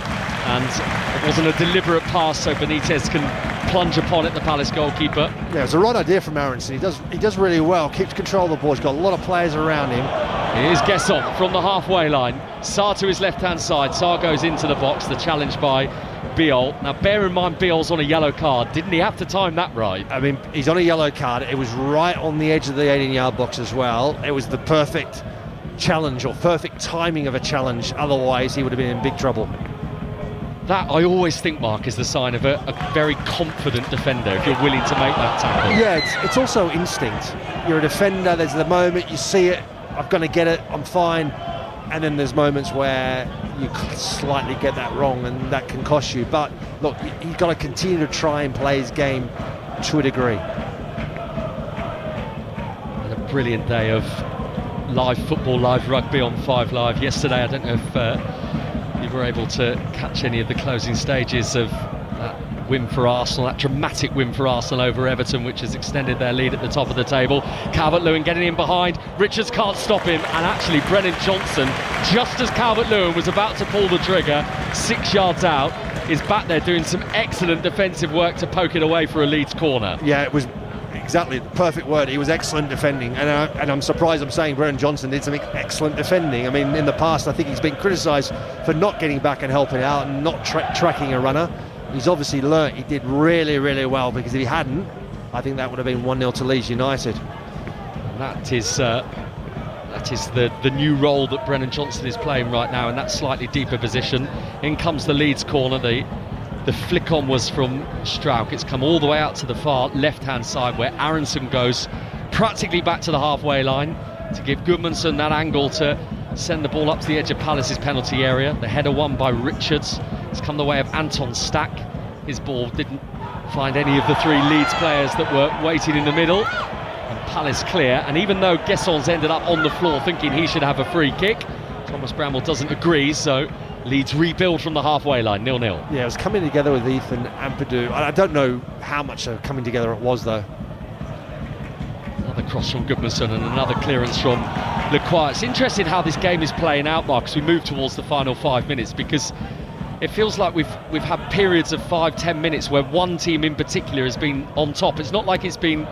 and it wasn't a deliberate pass, so Benitez can plunge upon it, the Palace goalkeeper. Yeah, it's the right idea from Aronson. He does really well, keeps control of the ball. He's got a lot of players around him. Here's Gesson from the halfway line. Sarr to his left-hand side. Sarr goes into the box, the challenge by Biol. Now, bear in mind, Biol's on a yellow card. Didn't he have to time that right? I mean, he's on a yellow card. It was right on the edge of the 18-yard box as well. It was the perfect challenge, or perfect timing of a challenge. Otherwise, he would have been in big trouble. That, I always think, Mark, is the sign of a very confident defender, if you're willing to make that tackle. Yeah, it's also instinct. You're a defender, there's the moment you see it, I'm going to get it, I'm fine. And then there's moments where you slightly get that wrong, and that can cost you. But look, he's got to continue to try and play his game to a degree. And a brilliant day of live football, live rugby on 5 Live yesterday. I don't know if you were able to catch any of the closing stages of that win for Arsenal, that dramatic win for Arsenal over Everton, which has extended their lead at the top of the table. Calvert-Lewin getting in behind. Richards can't stop him, and actually Brennan Johnson, just as Calvert-Lewin was about to pull the trigger 6 yards out, is back there doing some excellent defensive work to poke it away for a Leeds corner. Yeah, it was exactly the perfect word. He was excellent defending, and I'm surprised I'm saying Brennan Johnson did some excellent defending. I mean, in the past, I think he's been criticised for not getting back and helping out and not tracking a runner. He's obviously learnt he did really, really well, because if he hadn't, I think that would have been 1-0 to Leeds United. And that is a That is the new role that Brennan Johnson is playing right now in that slightly deeper position. In comes the Leeds corner. The flick on was from Strauch. It's come all the way out to the far left-hand side where Aronson goes practically back to the halfway line to give Gudmundsson that angle to send the ball up to the edge of Palace's penalty area. The header won by Richards. It's come the way of Anton Stack. His ball didn't find any of the three Leeds players that were waiting in the middle. And Palace clear. And even though Gessons ended up on the floor thinking he should have a free kick, Thomas Bramwell doesn't agree, so Leeds rebuild from the halfway line, 0-0. Yeah, it was coming together with Ethan Ampadu. I don't know how much of coming together it was, though. Another cross from Gudmundsson and another clearance from Lacroix. It's interesting how this game is playing out, Mark, as we move towards the final 5 minutes, because it feels like we've had periods of 5-10 minutes where one team in particular has been on top. It's not like it's been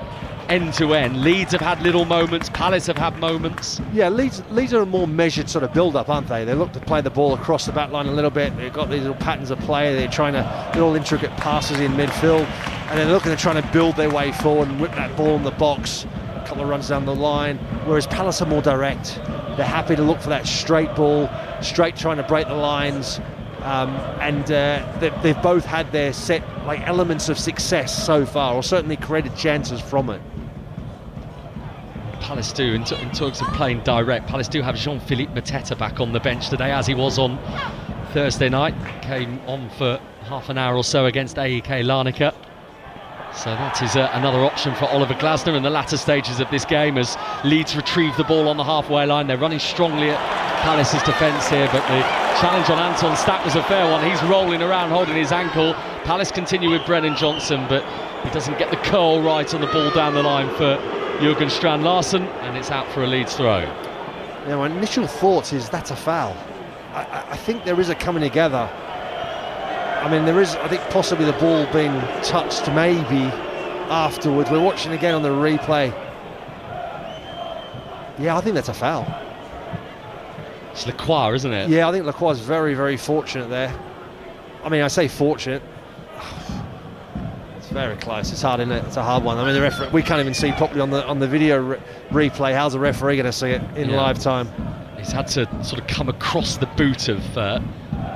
end to end. Leeds have had little moments, Palace have had moments. Yeah, Leeds are a more measured sort of build-up, aren't they? They look to play the ball across the back line a little bit. They've got these little patterns of play. They're trying to little intricate passes in midfield, and they're looking to trying to build their way forward and whip that ball in the box. A couple of runs down the line, whereas Palace are more direct. They're happy to look for that straight ball, straight trying to break the lines. They've both had their set elements of success so far, or certainly created chances from it. Palace do, in talks of playing direct, Palace do have Jean-Philippe Mateta back on the bench today, as he was on Thursday night. Came on for half an hour or so against AEK Larnaca. So that is another option for Oliver Glasner in the latter stages of this game as Leeds retrieve the ball on the halfway line. They're running strongly at Palace's defence here, but the challenge on Anton Stack was a fair one. He's rolling around holding his ankle. Palace continue with Brennan Johnson, but he doesn't get the curl right on the ball down the line for Jürgen Strand Larsen, and it's out for a Leeds throw. Yeah, my initial thoughts is that's a foul. I think there is a coming together. I mean, there is, I think, possibly the ball being touched maybe afterwards. We're watching again on the replay. Yeah, I think that's a foul. It's Lacroix, isn't it? Yeah, I think Lacroix is very, very fortunate there. I mean, I say fortunate. It's very close. It's hard, isn't it? It's a hard one. I mean, the referee, we can't even see properly on the video replay. How's the referee going to see it in live time? He's had to sort of come across the boot of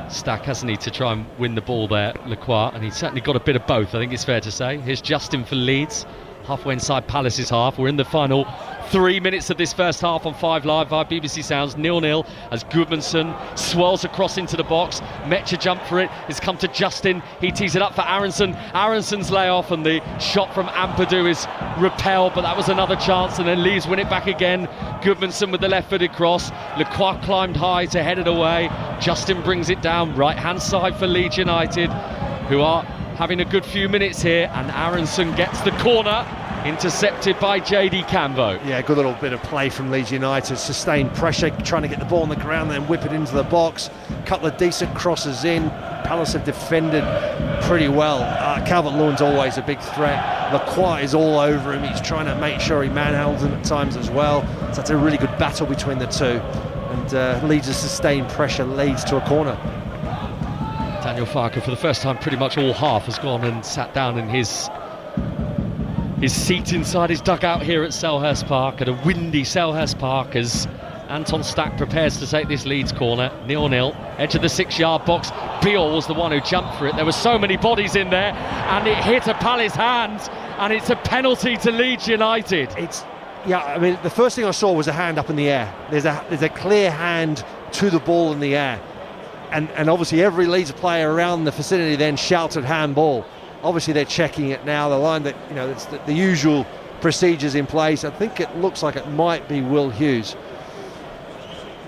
Stack, hasn't he, to try and win the ball there, Lacroix, and he's certainly got a bit of both, I think it's fair to say. Here's Justin for Leeds, halfway inside Palace's half. We're in the final 3 minutes of this first half on 5 Live via BBC Sounds, 0-0 as Gudmundsson swirls across into the box. Metcha jump for it. It's come to Justin. He tees it up for Aronson. Aronson's layoff, and the shot from Ampadu is repelled, but that was another chance, and then Leeds win it back again. Gudmundsson with the left-footed cross. Lacroix climbed high to head it away. Justin brings it down right-hand side for Leeds United, who are having a good few minutes here, and Aronson gets the corner, intercepted by JD Cambo. Yeah, good little bit of play from Leeds United, sustained pressure, trying to get the ball on the ground, then whip it into the box. Couple of decent crosses in. Palace have defended pretty well. Calvert-Lewin's always a big threat. Lacroix is all over him. He's trying to make sure he manhandles him at times as well. So that's a really good battle between the two, and Leeds' sustained pressure leads to a corner. Daniel Farke, for the first time pretty much all half, has gone and sat down in his seat inside his dugout here at Selhurst Park, at a windy Selhurst Park, as Anton Stack prepares to take this Leeds corner. 0-0, edge of the 6-yard box. Beale was the one who jumped for it. There were so many bodies in there, and it hit a Palace hand, and it's a penalty to Leeds United. I mean, the first thing I saw was a hand up in the air. There's a clear hand to the ball in the air. And obviously every Leeds player around the vicinity then shouted handball. Obviously they're checking it now. The line that, it's the usual procedures in place. I think it looks like it might be Will Hughes.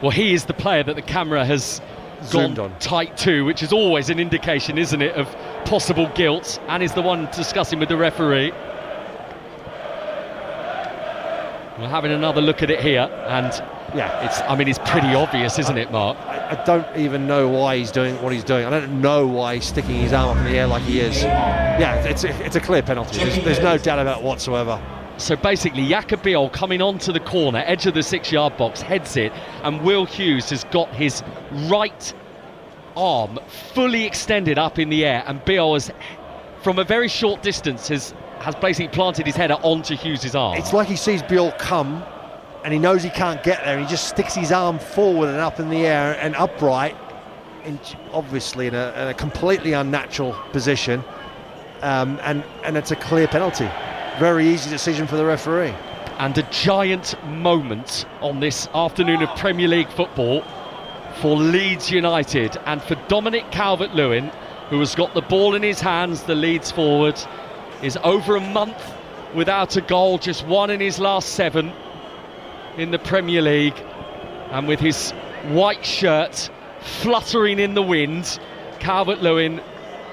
Well, he is the player that the camera has zoomed on tight to, which is always an indication, isn't it, of possible guilt, and is the one discussing with the referee. We're having another look at it here, and it's pretty obvious, isn't it, Mark? I don't even know why he's doing what he's doing. I don't know why he's sticking his arm up in the air like he is. Yeah, it's a clear penalty. There's no doubt about it whatsoever. So basically, Jakob Beale coming onto the corner, edge of the 6-yard box, heads it, and Will Hughes has got his right arm fully extended up in the air, and Beale has, from a very short distance, has basically planted his header onto Hughes' arm. It's like he sees Beale come, and he knows he can't get there. He just sticks his arm forward and up in the air and upright, obviously in a completely unnatural position, and it's a clear penalty. Very easy decision for the referee. And a giant moment on this afternoon of Premier League football for Leeds United and for Dominic Calvert-Lewin, who has got the ball in his hands. The Leeds forward is over a month without a goal, just one in his last 7 in the Premier League, and with his white shirt fluttering in the wind, Calvert-Lewin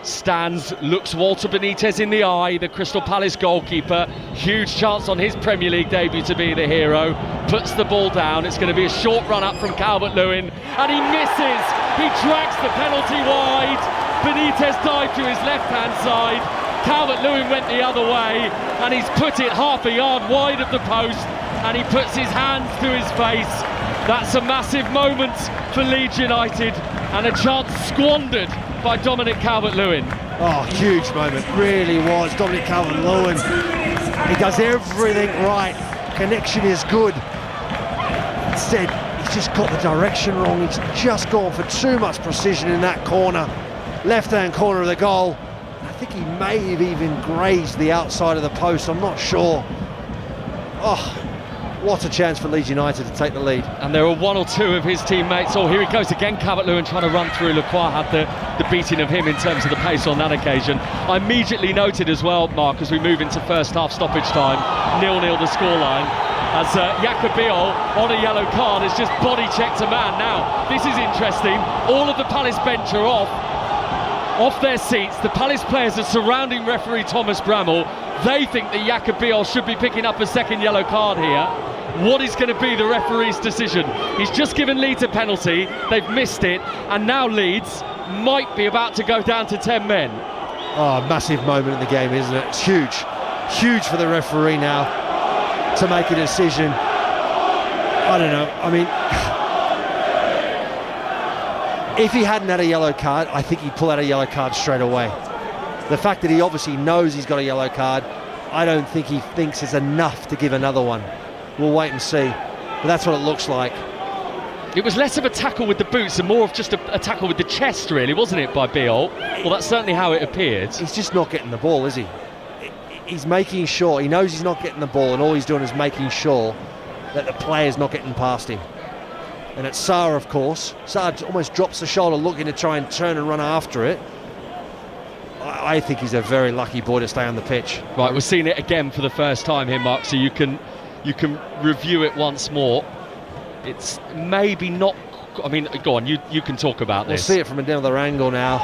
stands, looks Walter Benitez in the eye, the Crystal Palace goalkeeper. Huge chance on his Premier League debut to be the hero. Puts the ball down. It's going to be a short run up from Calvert-Lewin, and he misses. He drags the penalty wide. Benitez dived to his left-hand side. Calvert-Lewin went the other way, and he's put it half a yard wide of the post, and he puts his hands to his face. That's a massive moment for Leeds United, and a chance squandered by Dominic Calvert-Lewin. Oh, huge moment, really was. Dominic Calvert-Lewin, he does everything right. Connection is good. Instead, he's just got the direction wrong. He's just gone for too much precision in that corner, left-hand corner of the goal. I think he may have even grazed the outside of the post, I'm not sure. Oh, what a chance for Leeds United to take the lead. And there were one or two of his teammates. Oh, here he goes again, Calvert-Lewin trying to run through. Lacroix had the beating of him in terms of the pace on that occasion. I immediately noted as well, Mark, as we move into first half stoppage time, 0-0 the scoreline, as Jakob Biol on a yellow card has just body checked a man. Now, this is interesting. All of the Palace bench are off their seats. The Palace players are surrounding referee Thomas Bramall. They think that Jakob Biol should be picking up a second yellow card here. What is going to be the referee's decision? He's just given Leeds a penalty, they've missed it, and now Leeds might be about to go down to 10 men. Oh, massive moment in the game, isn't it? It's huge. Huge for the referee now to make a decision. I don't know, I mean, if he hadn't had a yellow card, I think he'd pull out a yellow card straight away. The fact that he obviously knows he's got a yellow card, I don't think he thinks it's enough to give another one. We'll wait and see, but that's what it looks like. It was less of a tackle with the boots and more of just a tackle with the chest, really, wasn't it, by Biol? Well, that's certainly how it appeared. He's just not getting the ball, is he? He's making sure, he knows he's not getting the ball, and all he's doing is making sure that the player's not getting past him. And it's Sarr, of course. Sarr almost drops the shoulder looking to try and turn and run after it. I think he's a very lucky boy to stay on the pitch. Right, we're seeing it again for the first time here, Mark, so you can review it once more. It's maybe not, I mean, go on, you can talk about this. We'll see it from another angle now.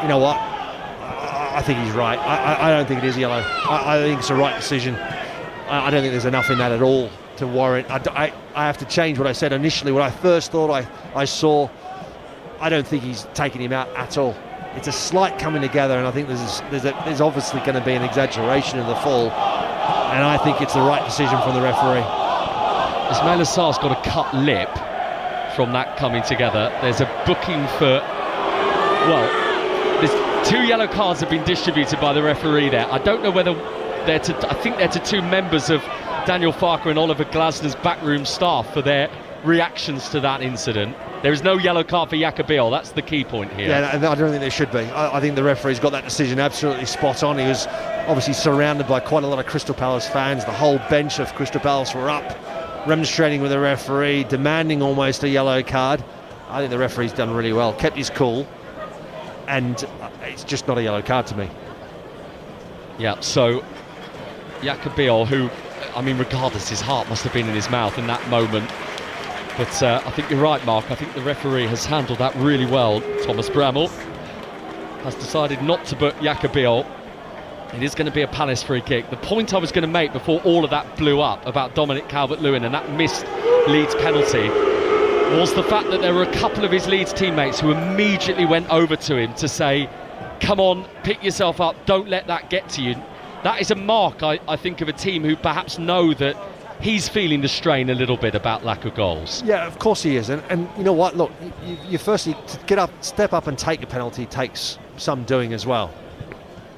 You know what? I think he's right. I don't think it is yellow. I think it's the right decision. I don't think there's enough in that at all to warrant. I have to change what I said initially. When I first thought I saw, I don't think he's taking him out at all. It's a slight coming together, and I think there's obviously going to be an exaggeration of the fall, and I think it's the right decision from the referee. Ismail Assar's got a cut lip from that coming together. There's a booking for, well, there's 2 yellow cards have been distributed by the referee there. I don't know whether they're to, I think they're to 2 members of Daniel Farker and Oliver Glasner's backroom staff for their reactions to that incident. There is no yellow card for Jakob Biol, that's the key point here. Yeah, I don't think there should be. I think the referee's got that decision absolutely spot on. He was obviously surrounded by quite a lot of Crystal Palace fans. The whole bench of Crystal Palace were up, remonstrating with the referee, demanding almost a yellow card. I think the referee's done really well, kept his cool, and it's just not a yellow card to me. Yeah, so Jakob Biol, who, I mean, regardless, his heart must have been in his mouth in that moment. But I think you're right, Mark. I think the referee has handled that really well. Thomas Bramall has decided not to book Jakob Biol. It is going to be a Palace free kick. The point I was going to make before all of that blew up about Dominic Calvert-Lewin and that missed Leeds penalty was the fact that there were a couple of his Leeds teammates who immediately went over to him to say, come on, pick yourself up, don't let that get to you. That is a mark, I think, of a team who perhaps know that he's feeling the strain a little bit about lack of goals. Yeah, of course he is. And you know what? Look, you firstly, to get up, step up and take a penalty takes some doing as well.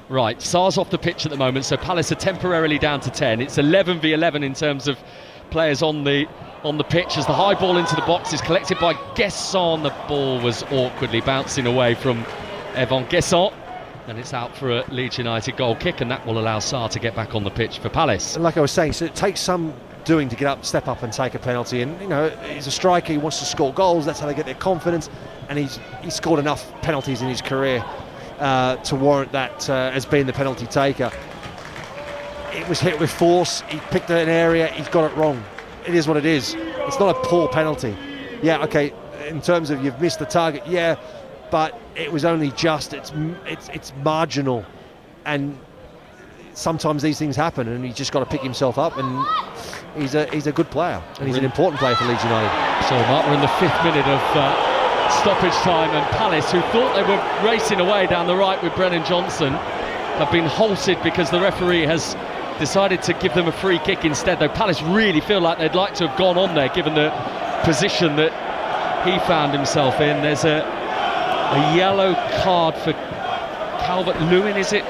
Right, Sarr's off the pitch at the moment, so Palace are temporarily down to 10. It's 11 v 11 in terms of players on the pitch as the high ball into the box is collected by Guesson. The ball was awkwardly bouncing away from Evan Guesson, and it's out for a Leeds United goal kick, and that will allow Sarr to get back on the pitch for Palace. Like I was saying, so it takes some doing to get up, step up and take a penalty, and you know, he's a striker, he wants to score goals, that's how they get their confidence, and he's scored enough penalties in his career to warrant that as being the penalty taker. It was hit with force, he picked an area, he's got it wrong. It is what it is. It's not a poor penalty. Yeah, okay, in terms of you've missed the target, yeah, but it was only just, it's marginal, and sometimes these things happen, and he's just got to pick himself up, and he's a good player, and he's an important player for Leeds United. So Mark, we're in the 5th minute of stoppage time, and Palace, who thought they were racing away down the right with Brennan Johnson, have been halted because the referee has decided to give them a free kick instead, though Palace really feel like they'd like to have gone on there given the position that he found himself in. There's a yellow card for Calvert-Lewin, is it?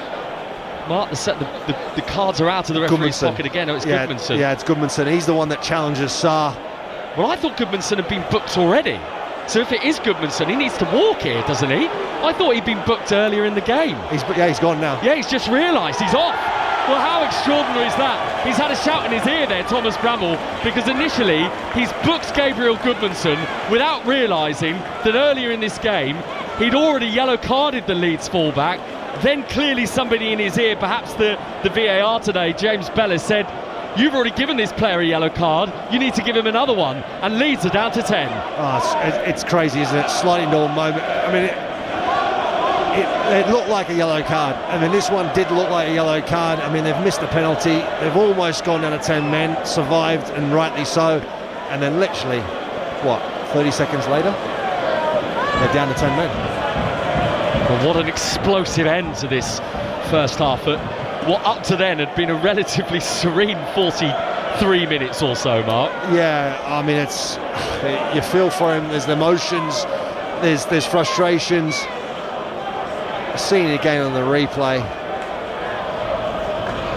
Mark, the cards are out of the referee's pocket again. Oh, it's Goodmanson. Yeah, it's Goodmanson. He's the one that challenges Sarr. Well, I thought Goodmanson had been booked already. So if it is Goodmanson, he needs to walk here, doesn't he? I thought he'd been booked earlier in the game. He's gone now. Yeah, he's just realised he's off. Well, how extraordinary is that? He's had a shout in his ear there, Thomas Bramall, because initially he's booked Gabriel Goodmanson without realising that earlier in this game he'd already yellow carded the Leeds fullback. Then clearly somebody in his ear, perhaps the VAR today, James Bellis, said, "You've already given this player a yellow card, you need to give him another one." And Leeds are down to 10. Oh, it's crazy, isn't it? Sliding door moment. I mean, it looked like a yellow card. I mean, this one did look like a yellow card. I mean, they've missed the penalty. They've almost gone down to 10 men, survived, and rightly so. And then literally, 30 seconds later, they're down to 10 men. Well, what an explosive end to this first half. But what up to then had been a relatively serene 43 minutes or so, Mark. Yeah, I mean, you feel for him. There's emotions, there's frustrations. Seeing it again on the replay,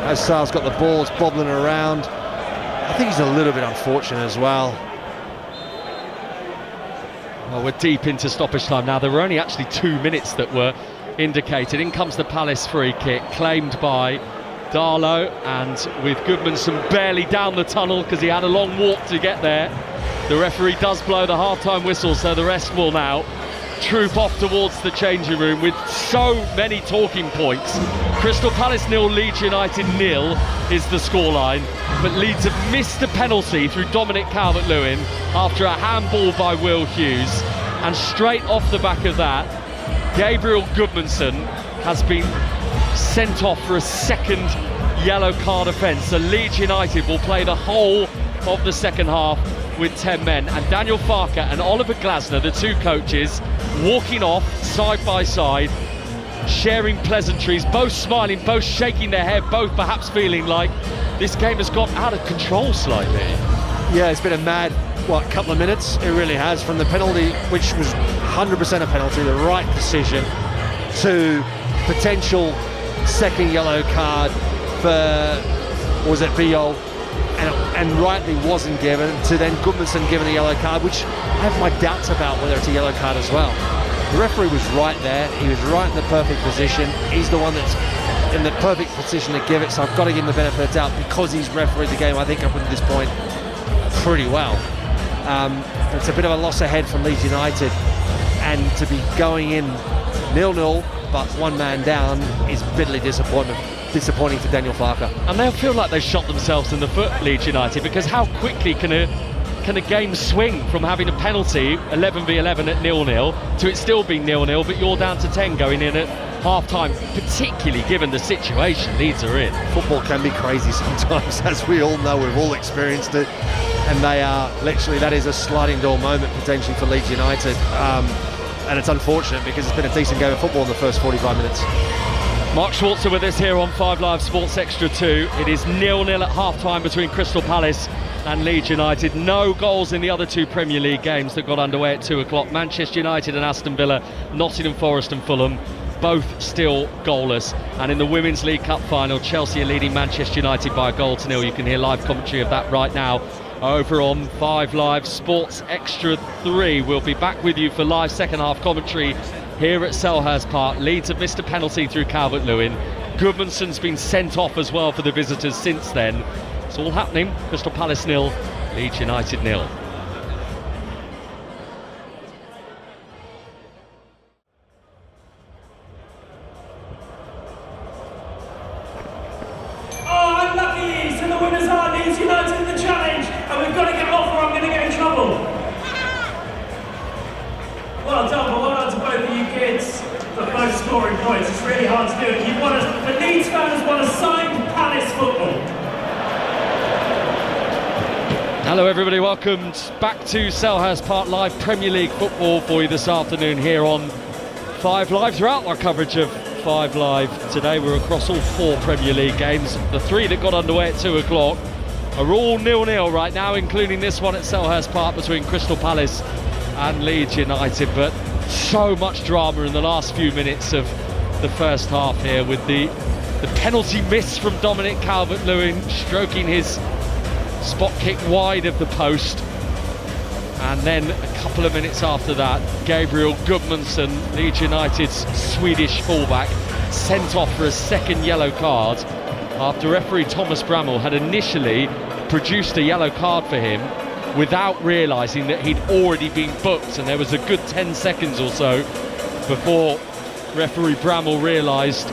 as Sarr's got the balls bobbling around. I think he's a little bit unfortunate as well. Well, we're deep into stoppage time now. There were only actually 2 minutes that were indicated. In comes the Palace free kick, claimed by Darlow, and with Goodmanson barely down the tunnel because he had a long walk to get there. The referee does blow the half-time whistle, so the rest will now troop off towards the changing room with so many talking points. Crystal Palace 0, Leeds United 0 is the scoreline, but Leeds have missed a penalty through Dominic Calvert-Lewin after a handball by Will Hughes, and straight off the back of that, Gabriel Goodmanson has been sent off for a second yellow card offence. So Leeds United will play the whole of the second half with 10 men, and Daniel Farke and Oliver Glasner, the two coaches, walking off side by side, sharing pleasantries, both smiling, both shaking their head, both perhaps feeling like this game has got out of control slightly. Yeah, it's been a mad couple of minutes. It really has, from the penalty, which was 100% a penalty, the right decision, to potential second yellow card for, was it Viol, and rightly wasn't given, to then Goodmanson given a yellow card, which I have my doubts about whether it's a yellow card as well. The referee was right there, he was right in the perfect position, he's the one that's in the perfect position to give it, so I've got to give him the benefit of the doubt because he's refereed the game, I think, up until this point pretty well. It's a bit of a loss ahead from Leeds United, and to be going in 0-0 but one man down is bitterly disappointing for Daniel Farke. And they'll feel like they've shot themselves in the foot, Leeds United, because how quickly can a game swing from having a penalty 11 v 11 at 0-0 to it still being 0-0, but you're down to 10 going in at half-time, particularly given the situation Leeds are in. Football can be crazy sometimes, as we all know, we've all experienced it, and they are literally, that is a sliding door moment potentially for Leeds United, and it's unfortunate because it's been a decent game of football in the first 45 minutes. Mark Schwarzer with us here on 5 Live Sports Extra 2. It is 0-0 at half-time between Crystal Palace and Leeds United. No goals in the other two Premier League games that got underway at 2 o'clock. Manchester United and Aston Villa, Nottingham Forest and Fulham. both still goalless. And in the Women's League Cup final, Chelsea are leading Manchester United by 1-0. You can hear live commentary of that right now over on 5 Live Sports Extra 3. We'll be back with you for live second half commentary here at Selhurst Park. Leeds have missed a penalty through Calvert-Lewin. Gudmundsson's been sent off as well for the visitors since then. It's all happening. Crystal Palace 0, Leeds United 0. Hello everybody, welcome back to Selhurst Park. Live Premier League football for you this afternoon here on 5 Live. Throughout our coverage of 5 Live today, we're across all 4 Premier League games. The 3 that got underway at 2 o'clock are all 0-0 right now, including this one at Selhurst Park between Crystal Palace and Leeds United. But so much drama in the last few minutes of the first half here, with the penalty miss from Dominic Calvert-Lewin, stroking his spot kick wide of the post, and then a couple of minutes after that, Gabriel Gudmundsson, Leeds United's Swedish fullback, sent off for a second yellow card after referee Thomas Bramall had initially produced a yellow card for him without realising that he'd already been booked, and there was a good 10 seconds or so before referee Bramall realised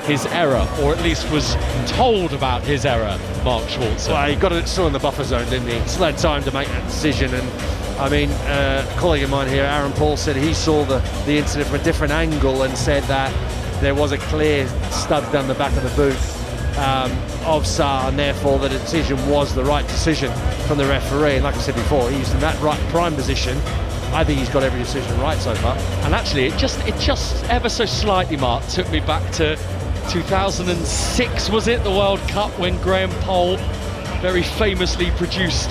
his error, or at least was told about his error. Mark Schwarzer. Well, he got it still in the buffer zone, didn't he? Still had time to make that decision. And I mean, a colleague of mine here, Aaron Paul, said he saw the incident from a different angle and said that there was a clear stud down the back of the boot of Sarr, and therefore the decision was the right decision from the referee. And like I said before, he's in that right prime position. I think he's got every decision right so far. And actually, it just ever so slightly, Mark, took me back to 2006, was it, the World Cup, when Graham Poll very famously produced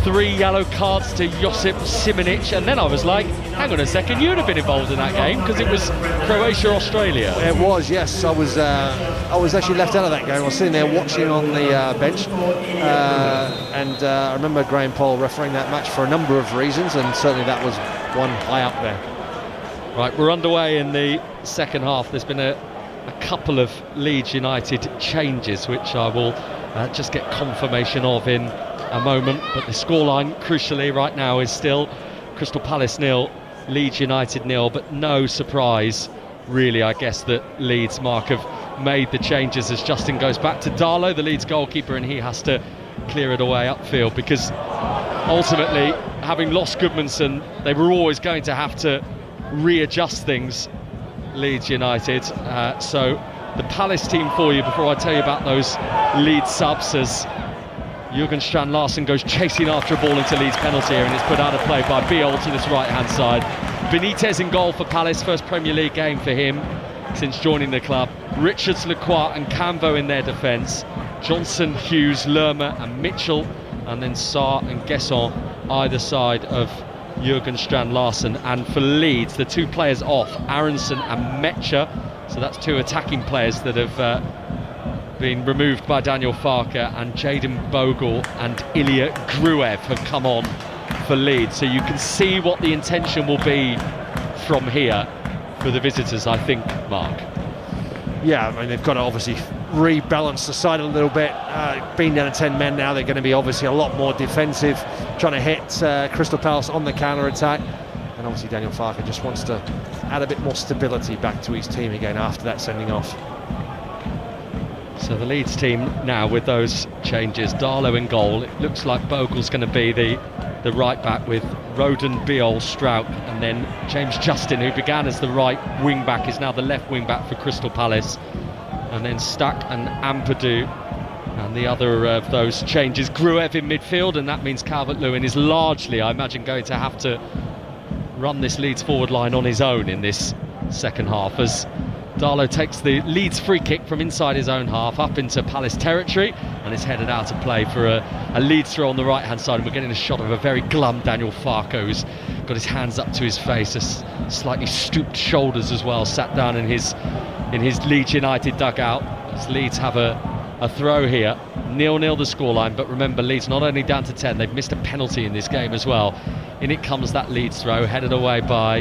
3 yellow cards to Josip Simonic, and then I was like, hang on a second, you'd have been involved in that game, because it was Croatia-Australia. It was, yes. I was actually left out of that game. I was sitting there watching on the bench, and I remember Graham Poll refereeing that match for a number of reasons, and certainly that was one high up there. Right, we're underway in the second half. There's been a couple of Leeds United changes, which I will just get confirmation of in a moment, but the scoreline crucially right now is still Crystal Palace 0, Leeds United 0, but no surprise really, I guess, that Leeds, Mark, have made the changes as Justin goes back to Darlow, the Leeds goalkeeper, and he has to clear it away upfield, because ultimately, having lost Gudmundsson, they were always going to have to readjust things, Leeds United. So the Palace team for you before I tell you about those Leeds subs, as Jürgen Strand Larsen goes chasing after a ball into Leeds penalty area, and it's put out of play by Biol to this right hand side. Benitez in goal for Palace, first Premier League game for him since joining the club. Richards, Lacroix and Cambo in their defence. Johnson, Hughes, Lerma and Mitchell, and then Sarr and Guesson either side of Jürgen Strand Larsen. And for Leeds, the 2 players off, Aronson and Mecha, so that's 2 attacking players that have been removed by Daniel Farke, and Jayden Bogle and Ilya Gruev have come on for Leeds. So you can see what the intention will be from here for the visitors, I think, Mark. Yeah, I mean, they've got to obviously rebalance the side a little bit. Being down to 10 men now, they're going to be obviously a lot more defensive, trying to hit Crystal Palace on the counter-attack. And obviously Daniel Farke just wants to add a bit more stability back to his team again after that sending off. So the Leeds team now with those changes, Darlow in goal. It looks like Bogle's going to be the right back, with Roden, Biol, Strout, and then James Justin, who began as the right wing back, is now the left wing back for Crystal Palace. And then Stack and Ampadu, and the other of those changes, Gruev in midfield, and that means Calvert-Lewin is largely, I imagine, going to have to run this Leeds forward line on his own in this second half, as Darlow takes the Leeds free kick from inside his own half up into Palace territory, and it's headed out of play for a Leeds throw on the right hand side. And we're getting a shot of a very glum Daniel Farke, who's got his hands up to his face, slightly stooped shoulders as well, sat down in his Leeds United dugout as Leeds have a throw here. 0-0 the scoreline, but remember, Leeds not only down to 10, they've missed a penalty in this game as well. In it comes that Leeds throw, headed away by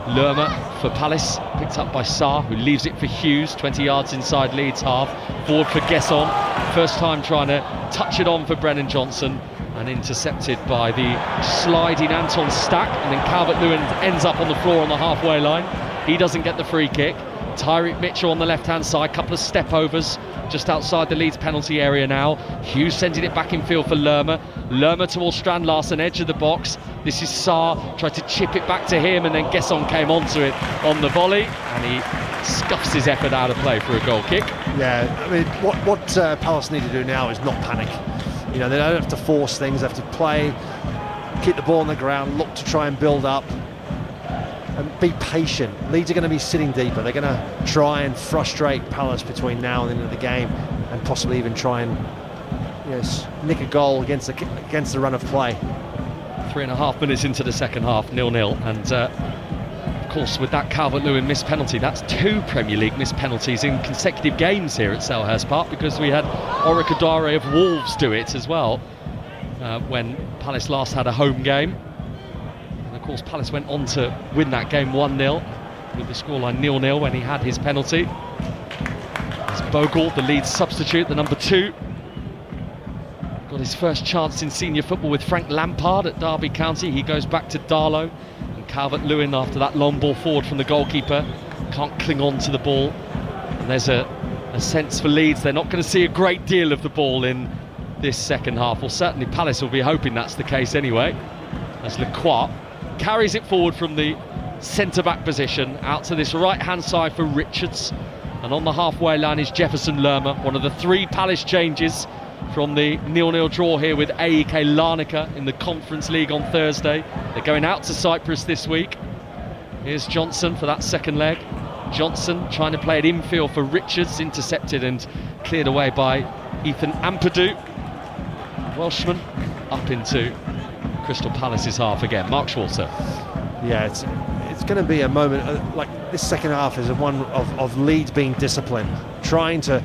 Lerma for Palace, picked up by Sarr, who leaves it for Hughes, 20 yards inside Leeds half, forward for Gesson, first time trying to touch it on for Brennan Johnson, and intercepted by the sliding Anton Stack, and then Calvert-Lewin ends up on the floor on the halfway line. He doesn't get the free kick. Tyreek Mitchell on the left-hand side, couple of step-overs just outside the Leeds penalty area now. Hughes sending it back in field for Lerma. Lerma towards Strand Larsen, edge of the box. This is Sarr, tried to chip it back to him, and then Gesson came onto it on the volley, and he scuffs his effort out of play for a goal kick. Yeah, I mean, what Palace need to do now is not panic. You know, they don't have to force things, they have to play, keep the ball on the ground, look to try and build up, and be patient. Leeds are going to be sitting deeper. They're going to try and frustrate Palace between now and the end of the game, and possibly even try and nick a goal against the run of play. 3.5 minutes into the second half, 0-0, and of course with that Calvert-Lewin missed penalty, that's 2 Premier League missed penalties in consecutive games here at Selhurst Park, because we had Oric of Wolves do it as well when Palace last had a home game. Of course, Palace went on to win that game 1-0 with the scoreline 0-0 when he had his penalty. As Bogle, the Leeds substitute, the number 2, got his first chance in senior football with Frank Lampard at Derby County. He goes back to Darlow, and Calvert-Lewin, after that long ball forward from the goalkeeper, can't cling on to the ball. And there's a sense for Leeds they're not going to see a great deal of the ball in this second half. Well, certainly Palace will be hoping that's the case anyway, as Lacroix carries it forward from the centre-back position out to this right-hand side for Richards, and on the halfway line is Jefferson Lerma, one of the 3 Palace changes from the 0-0 draw here with AEK Larnaca in the Conference League on Thursday. They're going out to Cyprus this week. Here's Johnson for that second leg. Johnson trying to play it infield for Richards, intercepted and cleared away by Ethan Ampadu. Welshman up into Crystal Palace's half again. Mark Schwarzer. Yeah, it's going to be a moment like this second half is one of Leeds being disciplined, trying to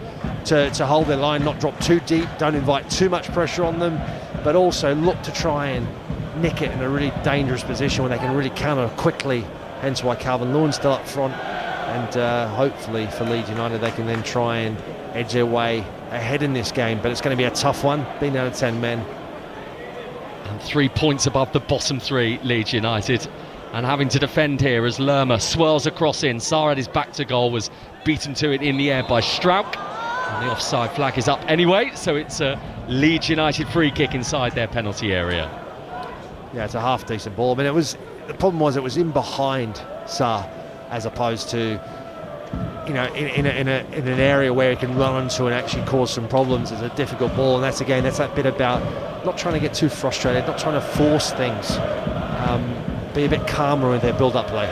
hold their line, not drop too deep, don't invite too much pressure on them, but also look to try and nick it in a really dangerous position where they can really counter quickly, hence why Calvert-Lewin's still up front, and hopefully for Leeds United they can then try and edge their way ahead in this game. But it's going to be a tough one, being down to 10 men. And 3 points above the bottom 3, Leeds United, and having to defend here as Lerma swirls across in. Sarr had his back to goal, was beaten to it in the air by Strauch, and the offside flag is up anyway, so it's a Leeds United free kick inside their penalty area. Yeah, it's a half decent ball. I mean, the problem was it was in behind Sarr, as opposed to in an area where it can run onto and actually cause some problems. It's a difficult ball, and that's that bit about not trying to get too frustrated, not trying to force things, be a bit calmer with their build-up play.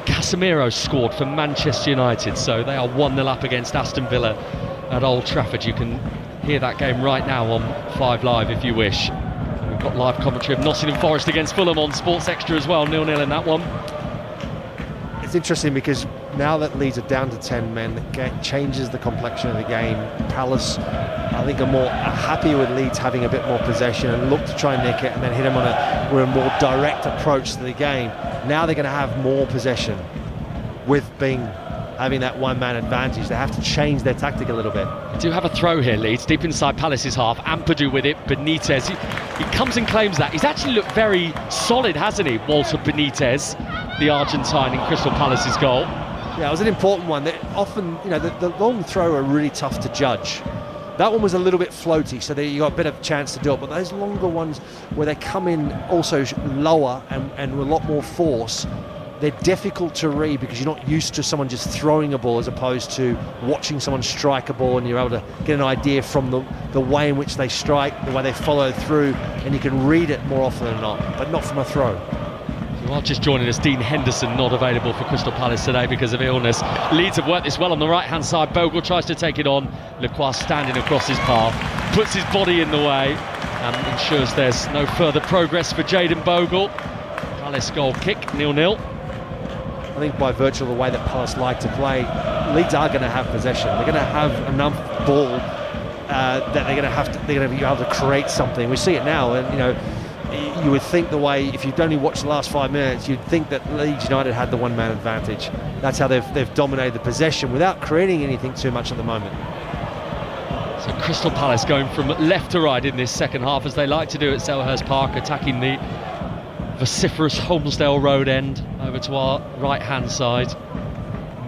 Casemiro scored for Manchester United, so they are 1-0 up against Aston Villa at Old Trafford. You can hear that game right now on 5 Live if you wish. And we've got live commentary of Nottingham Forest against Fulham on Sports Extra as well, 0-0 in that one. It's interesting because now that Leeds are down to 10 men, it changes the complexion of the game. Palace, I think, are happy with Leeds having a bit more possession and look to try and nick it and then hit them with a more direct approach to the game. Now they're going to have more possession with having that one-man advantage. They have to change their tactic a little bit. They do have a throw here, Leeds, deep inside Palace's half. Ampadu with it, Benitez. He comes and claims that. He's actually looked very solid, hasn't he, Walter Benitez, the Argentine in Crystal Palace's goal. Yeah, it was an important one. Often, the long throw are really tough to judge. That one was a little bit floaty, so you got a bit of chance to do it. But those longer ones where they come in also lower and with a lot more force, they're difficult to read because you're not used to someone just throwing a ball as opposed to watching someone strike a ball, and you're able to get an idea from the way in which they strike, the way they follow through, and you can read it more often than not, but not from a throw. You Well, just joining us, Dean Henderson not available for Crystal Palace today because of illness. Leeds have worked this well on the right-hand side. Bogle tries to take it on. Lacroix standing across his path, puts his body in the way and ensures there's no further progress for Jayden Bogle. Palace goal kick, 0-0. I think by virtue of the way that Palace like to play, Leeds are going to have possession. They're going to have enough ball that they're going to be able to create something. We see it now, and you know, you would think the way, if you'd only watched the last 5 minutes, you'd think that Leeds United had the one-man advantage. That's how they've dominated the possession without creating anything too much at the moment. So Crystal Palace going from left to right in this second half, as they like to do at Selhurst Park, attacking the vociferous Holmesdale Road end over to our right-hand side,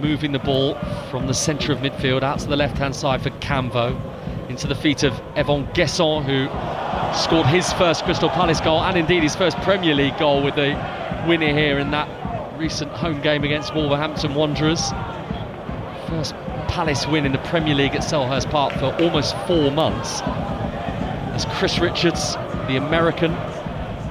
moving the ball from the centre of midfield out to the left-hand side for Camvo, into the feet of Evan Guesson, who scored his first Crystal Palace goal and indeed his first Premier League goal with the winner here in that recent home game against Wolverhampton Wanderers. First Palace win in the Premier League at Selhurst Park for almost 4 months, as Chris Richards, the American,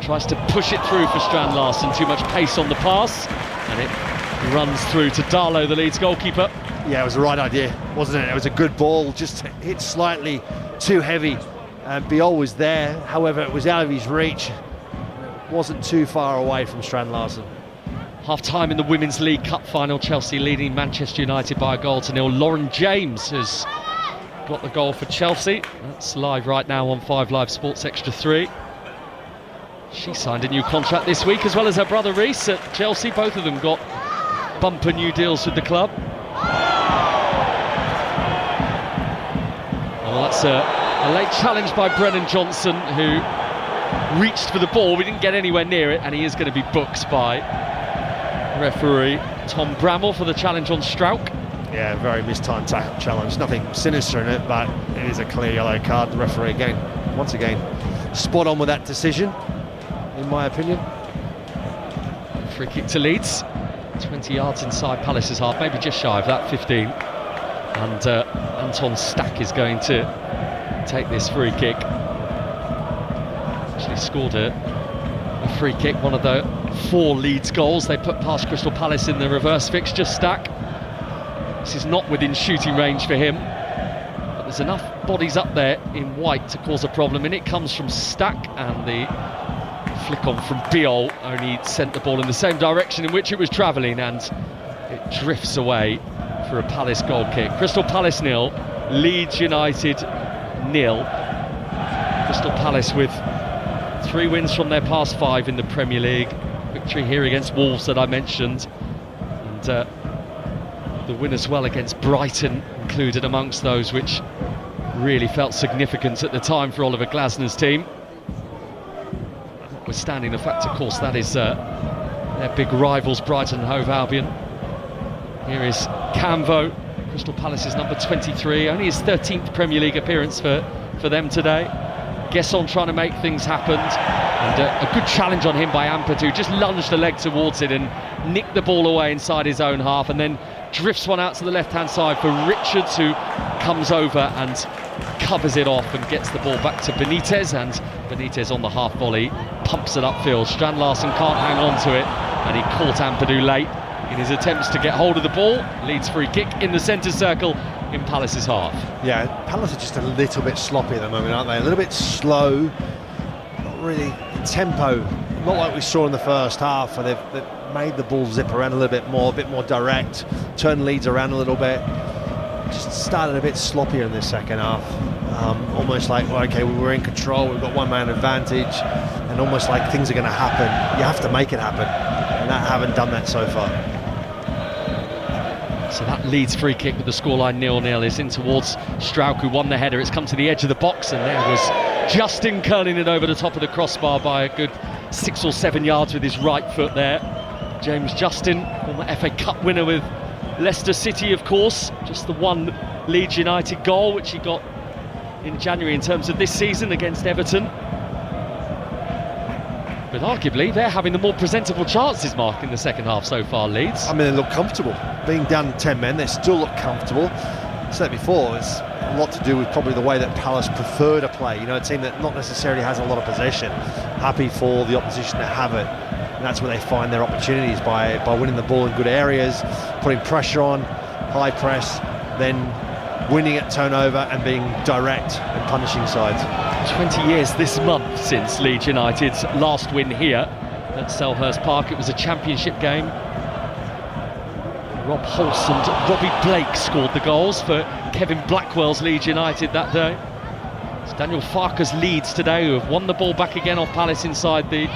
tries to push it through for Strand Larsen. Too much pace on the pass, and it runs through to Darlow, the Leeds goalkeeper. Yeah, it was the right idea, wasn't it? It was a good ball, just hit slightly too heavy. Biol was there, however, it was out of his reach. It wasn't too far away from Strand Larsen. Half-time in the Women's League Cup final, Chelsea leading Manchester United by 1-0. Lauren James has got the goal for Chelsea. That's live right now on 5 Live Sports Extra 3. She signed a new contract this week, as well as her brother Reece at Chelsea. Both of them got bumper new deals with the club. Well, that's a late challenge by Brennan Johnson, who reached for the ball. We didn't get anywhere near it, and he is going to be booked by referee Tom Bramall for the challenge on Strauch. Yeah, very mistimed challenge. Nothing sinister in it, but it is a clear yellow card. The referee once again, spot on with that decision, in my opinion. Free kick to Leeds, 20 yards inside Palace's half, maybe just shy of that, 15. And Anton Stack is going to take this free kick. Actually scored a free kick, one of the 4 Leeds goals they put past Crystal Palace in the reverse fixture. Stack, this is not within shooting range for him, but there's enough bodies up there in white to cause a problem, and it comes from Stack, and the flick on from Biol only sent the ball in the same direction in which it was travelling, and it drifts away for a Palace goal kick. Crystal Palace 0, Leeds United 0. Crystal Palace with 3 wins from their past 5 in the Premier League. Victory here against Wolves that I mentioned, and the win as well against Brighton included amongst those, which really felt significant at the time for Oliver Glasner's team. Notwithstanding the fact, of course, that is their big rivals, Brighton and Hove Albion. Here is Camvo, Crystal Palace's number 23, only his 13th Premier League appearance for them today. Guesson trying to make things happen, and a good challenge on him by Ampadu, who just lunged the leg towards it and nicked the ball away inside his own half, and then drifts one out to the left-hand side for Richards, who comes over and covers it off and gets the ball back to Benitez, and Benitez on the half volley pumps it upfield. Strand Larsen can't hang on to it, and he caught Ampadu late in his attempts to get hold of the ball. Leeds free kick in the centre circle in Palace's half. Yeah, Palace are just a little bit sloppy at the moment, aren't they? A little bit slow, not really in tempo, not like we saw in the first half, where they've made the ball zip around a little bit more direct, turn Leeds around a little bit. Just started a bit sloppier in this second half. Almost like, well, okay, we're in control, we've got one-man advantage, and almost like things are going to happen. You have to make it happen, and I haven't done that so far. So that Leeds free kick with the scoreline 0-0 is in towards Strauch, who won the header. It's come to the edge of the box, and there was Justin curling it over the top of the crossbar by a good 6 or 7 yards with his right foot there. James Justin, former FA Cup winner with Leicester City, of course. Just the one Leeds United goal, which he got in January in terms of this season against Everton. But arguably, they're having the more presentable chances, Mark, in the second half so far, Leeds. I mean, they look comfortable. Being down 10 men, they still look comfortable. I said it before, it's a lot to do with probably the way that Palace prefer to play. You know, a team that not necessarily has a lot of possession, happy for the opposition to have it. and that's where they find their opportunities, by winning the ball in good areas, putting pressure on, high press, then winning at turnover and being direct and punishing sides. 20 years this month since Leeds United's last win here at Selhurst Park. It was a championship game. Rob Hulse and Robbie Blake scored the goals for Kevin Blackwell's Leeds United that day. It's Daniel Farke's Leeds today, who have won the ball back again off Palace inside the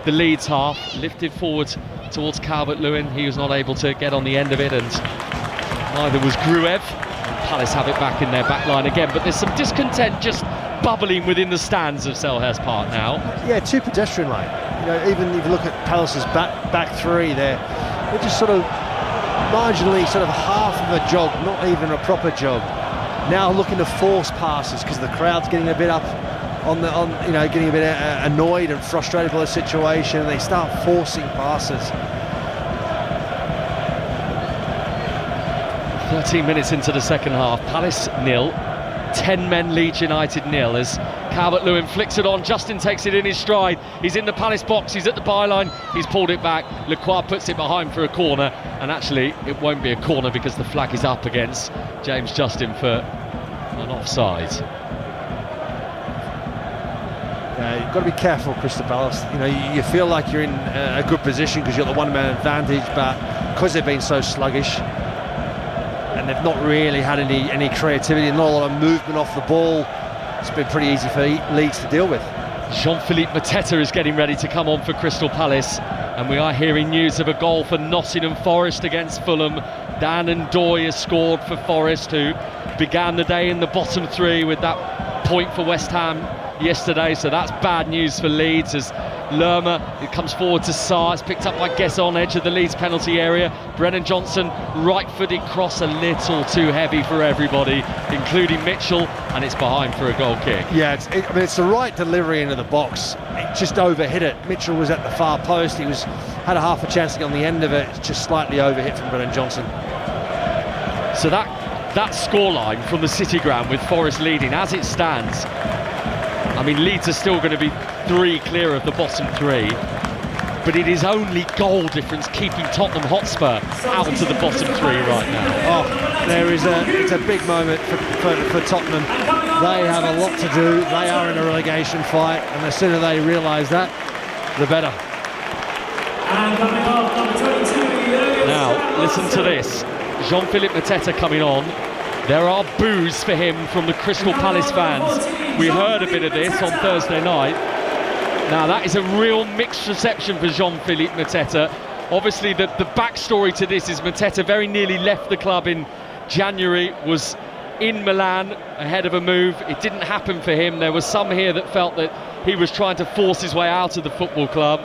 Leeds half, lifted forward towards Calvert-Lewin. He was not able to get on the end of it, and neither was Gruev. Palace have it back in their back line again, but there's some discontent just bubbling within the stands of Selhurst Park now. Yeah, too pedestrian like. Even if you look at Palace's back three, they're just sort of marginally sort of half of a jog, not even a proper jog. Now looking to force passes because the crowd's getting a bit up getting a bit annoyed and frustrated by the situation, and they start forcing passes. 13 minutes into the second half, Palace 0, 10 men Leeds United 0, as Calvert-Lewin flicks it on. Justin takes it in his stride. He's in the Palace box, he's at the byline, he's pulled it back. Lacroix puts it behind for a corner, and actually it won't be a corner because the flag is up against James Justin for an offside. You've got to be careful, Crystal Palace. You feel like you're in a good position because you're the one-man advantage, but because they've been so sluggish and they've not really had any creativity, not a lot of movement off the ball, it's been pretty easy for Leeds to deal with. Jean-Philippe Mateta is getting ready to come on for Crystal Palace, and we are hearing news of a goal for Nottingham Forest against Fulham. Dan and Doy has scored for Forest, who began the day in the bottom three with that point for West Ham yesterday, so that's bad news for Leeds, as Lerma, it comes forward to Sarr, it's picked up by Gesson, edge of the Leeds penalty area. Brennan Johnson, right-footed cross, a little too heavy for everybody, including Mitchell, and it's behind for a goal kick. Yeah, it's the right delivery into the box. It just overhit it. Mitchell was at the far post, had a half a chance to get on the end of it, it's just slightly overhit from Brennan Johnson. So that scoreline from the City Ground with Forest leading, as it stands, I mean, Leeds are still going to be 3 clear of the bottom 3, but it is only goal difference keeping Tottenham Hotspur out of the bottom 3 right now. Oh, it's a big moment for Tottenham. They have a lot to do. They are in a relegation fight, and the sooner they realise that, the better. Now, listen to this. Jean-Philippe Mateta coming on. There are boos for him from the Crystal Palace fans. We heard a bit of this on Thursday night. Now, that is a real mixed reception for Jean-Philippe Mateta. Obviously, the backstory to this is Mateta very nearly left the club in January, was in Milan ahead of a move. It didn't happen for him. There was some here that felt that he was trying to force his way out of the football club.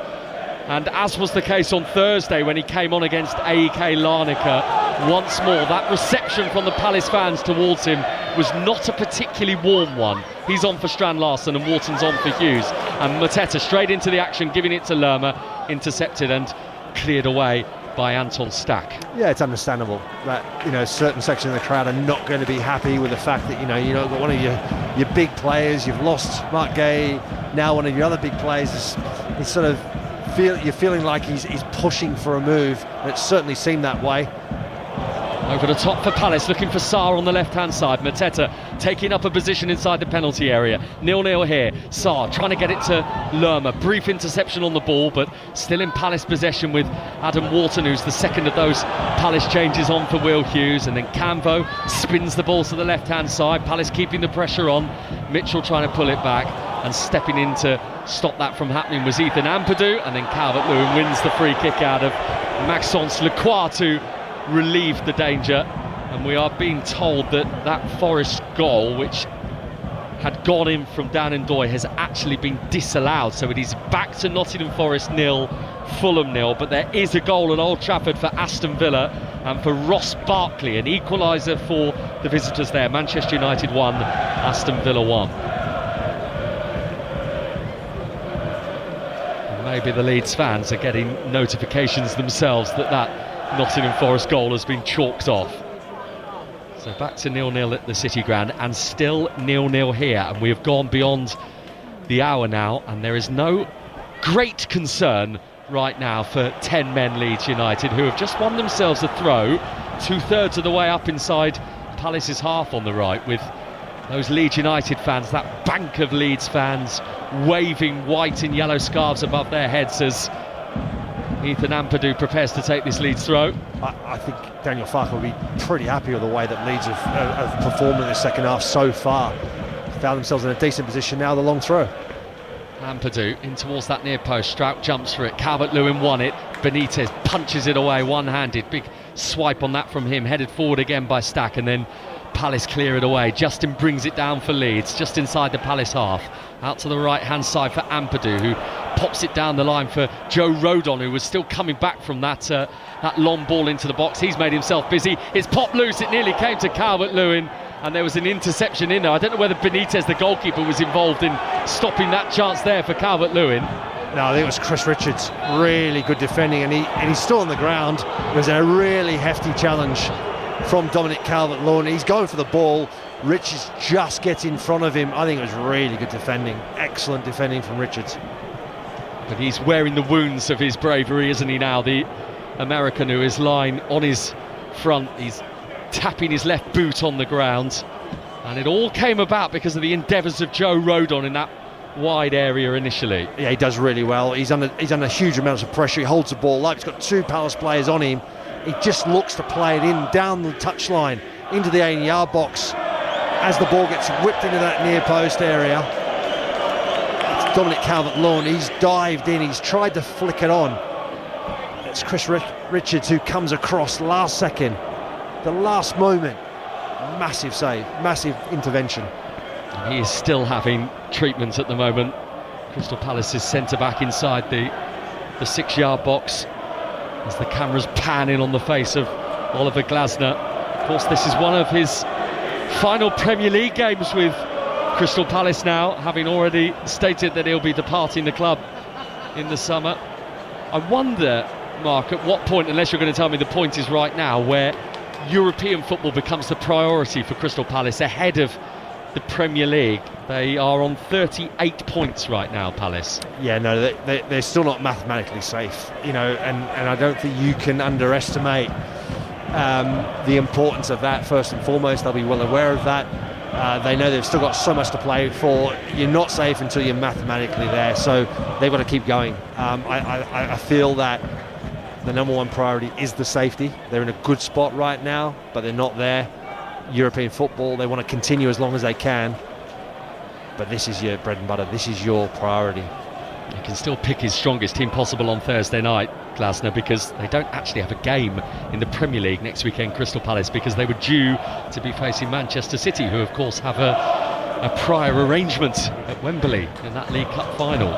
And as was the case on Thursday when he came on against AEK Larnaca, once more, that reception from the Palace fans towards him was not a particularly warm one. He's on for Strand Larsen and Wharton's on for Hughes. And Mateta straight into the action, giving it to Lerma, intercepted and cleared away by Anton Stack. Yeah, it's understandable that certain sections of the crowd are not going to be happy with the fact that you've got one of your big players. You've lost Mark Gay. Now one of your other big players is sort of you're feeling like he's pushing for a move, and it certainly seemed that way. Over the top for Palace, looking for Sarr on the left-hand side. Mateta taking up a position inside the penalty area. 0-0 here. Sarr trying to get it to Lerma. Brief interception on the ball, but still in Palace possession with Adam Wharton, who's the second of those Palace changes on for Will Hughes. And then Camvo spins the ball to the left-hand side. Palace keeping the pressure on. Mitchell trying to pull it back, and stepping in to stop that from happening was Ethan Ampadu. And then Calvert-Lewin wins the free kick out of Maxence Lacroix to relieve the danger. And we are being told that Forest goal, which had gone in from Dan and Doy, has actually been disallowed, so it is back to Nottingham Forest 0, Fulham 0. But there is a goal at Old Trafford for Aston Villa and for Ross Barkley, an equaliser for the visitors there. Manchester United 1, Aston Villa 1. And maybe the Leeds fans are getting notifications themselves that Nottingham Forest goal has been chalked off. So back to 0-0 at the City Ground, and still 0-0 here, and we have gone beyond the hour now, and there is no great concern right now for 10 men Leeds United, who have just won themselves a throw 2/3 of the way up inside Palace's half on the right, with those Leeds United fans, that bank of Leeds fans, waving white and yellow scarves above their heads as Ethan Ampadu prepares to take this Leeds throw. I think Daniel Farke will be pretty happy with the way that Leeds have performed in the second half so far. Found themselves in a decent position now, the long throw. Ampadu in towards that near post, Strout jumps for it, Calvert-Lewin won it, Benitez punches it away one-handed, big swipe on that from him, headed forward again by Stack, and then Palace clear it away. Justin brings it down for Leeds, just inside the Palace half, out to the right-hand side for Ampadu, who pops it down the line for Joe Rodon, who was still coming back from that long ball into the box. He's made himself busy, it's popped loose, it nearly came to Calvert-Lewin, and there was an interception in there. I don't know whether Benitez, the goalkeeper, was involved in stopping that chance there for Calvert-Lewin. No, I think it was Chris Richards, really good defending, and he's still on the ground. It was a really hefty challenge from Dominic Calvert-Lewin. He's going for the ball, Richards just gets in front of him. I think it was really good defending, excellent defending from Richards. But he's wearing the wounds of his bravery, isn't he now, the American who is lying on his front. He's tapping his left boot on the ground, and it all came about because of the endeavours of Joe Rodon in that wide area initially. Yeah, he does really well. He's under huge amounts of pressure. He holds the ball up. He's got two Palace players on him. He just looks to play it in down the touchline into the 18-yard box. As the ball gets whipped into that near post area, it's Dominic Calvert-Lewin. He's dived in. He's tried to flick it on. It's Chris Richards who comes across last second, the last moment. Massive save, massive intervention. He is still having treatment at the moment. Crystal Palace's centre-back inside the 6-yard box as the cameras pan in on the face of Oliver Glasner. Of course, this is one of his final Premier League games with Crystal Palace now, having already stated that he'll be departing the club in the summer. I wonder, Mark, at what point, unless you're going to tell me the point is right now, where European football becomes the priority for Crystal Palace ahead of the Premier League. They are on 38 points right now, Palace. Yeah, no, they're still not mathematically safe, you know, and I don't think you can underestimate the importance of that. First and foremost, they'll be well aware of that. They know they've still got so much to play for. You're not safe until you're mathematically there, so they've got to keep going. I feel that the number one priority is the safety. They're in a good spot right now, but they're not there. European football, they want to continue as long as they can, but this is your bread and butter, this is your priority. He can still pick his strongest team possible on Thursday night, Glasner, because they don't actually have a game in the Premier League next weekend, Crystal Palace, because they were due to be facing Manchester City, who of course have a prior arrangement at Wembley in that League Cup final,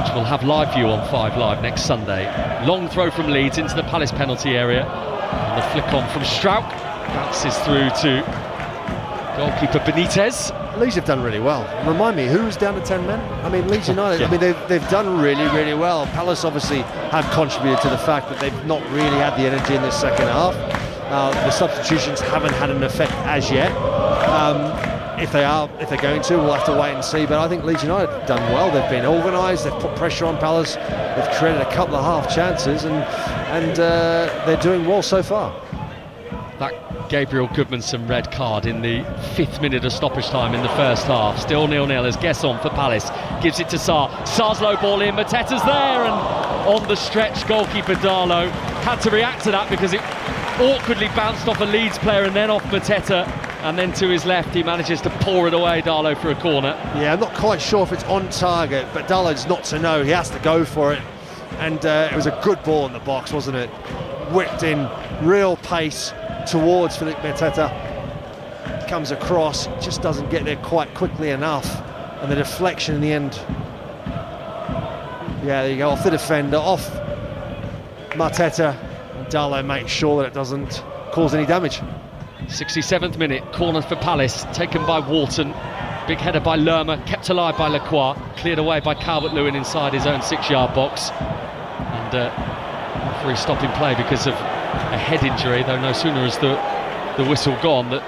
which we'll have live view on 5 Live next Sunday. Long throw from Leeds into the Palace penalty area, and the flick on from Strout bounces through to goalkeeper Benitez. Leeds have done really well. Remind me, who was down to 10 men? I mean, Leeds United, Yeah. I mean, they've done really, really well. Palace obviously have contributed to the fact that they've not really had the energy in the second half. The substitutions haven't had an effect as yet. If they're going to, we'll have to wait and see. But I think Leeds United have done well. They've been organised. They've put pressure on Palace. They've created a couple of half chances, and they're doing well so far. That Gabriel Goodmanson red card in the 5th minute of stoppage time in the first half. Still 0-0 as Guesson for Palace gives it to Sarr. Sarr's low ball in, Mateta's there, and on the stretch, goalkeeper Darlow had to react to that because it awkwardly bounced off a Leeds player and then off Mateta, and then to his left he manages to pour it away, Darlow, for a corner. Yeah, I'm not quite sure if it's on target, but Darlow's not to know. He has to go for it, and it was a good ball in the box, wasn't it? Whipped in, real pace towards Philippe Mateta, comes across, just doesn't get there quite quickly enough, and the deflection in the end, yeah, there you go, off the defender, off Mateta, and Darlow makes sure that it doesn't cause any damage. 67th minute, corner for Palace, taken by Wharton, big header by Lerma, kept alive by Lacroix, cleared away by Calvert-Lewin inside his own 6-yard box, and referee stopping play because of a head injury, though no sooner has the whistle gone that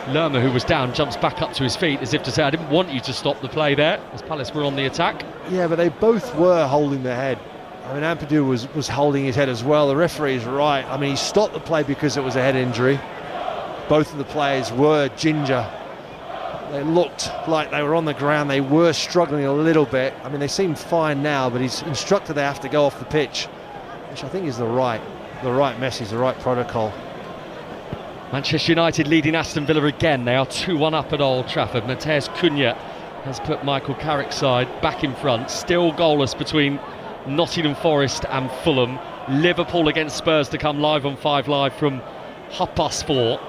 Lerma, who was down, jumps back up to his feet as if to say, I didn't want you to stop the play there, as Palace were on the attack. Yeah, but they both were holding their head. I mean, Ampadu was holding his head as well. The referee is right. I mean, he stopped the play because it was a head injury. Both of the players were ginger. They looked like they were on the ground. They were struggling a little bit. I mean, they seem fine now, but he's instructed they have to go off the pitch, which I think is the right message, the right protocol. Manchester United leading Aston Villa again. They are 2-1 up at Old Trafford. Matheus Cunha has put Michael Carrick's side back in front. Still goalless between Nottingham Forest and Fulham. Liverpool against Spurs to come live on 5 Live from 4:30.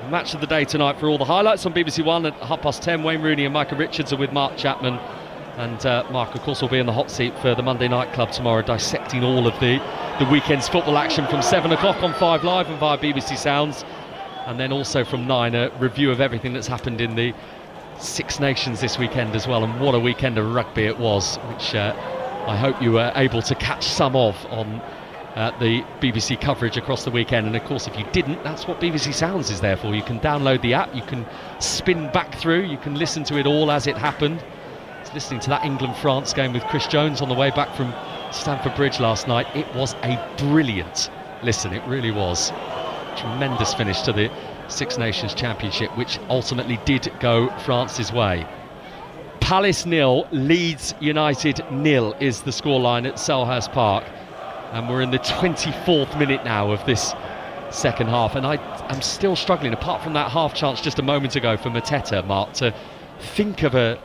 Match of the day tonight for all the highlights on BBC One at 10:30. Wayne Rooney and Micah Richards are with Mark Chapman. And Mark, of course, will be in the hot seat for the Monday Night Club tomorrow, dissecting all of the weekend's football action from 7 o'clock on 5 Live and via BBC Sounds. And then also from 9, a review of everything that's happened in the Six Nations this weekend as well. And what a weekend of rugby it was, which I hope you were able to catch some of on the BBC coverage across the weekend. And of course, if you didn't, that's what BBC Sounds is there for. You can download the app, you can spin back through, you can listen to it all as it happened. I was listening to that England-France game with Chris Jones on the way back from Stamford Bridge last night. It was a brilliant listen, it really was. Tremendous finish to the Six Nations Championship, which ultimately did go France's way. Palace 0, Leeds United 0 is the scoreline at Selhurst Park. And we're in the 24th minute now of this second half. And I'm still struggling, apart from that half chance just a moment ago for Mateta, Mark, to think of a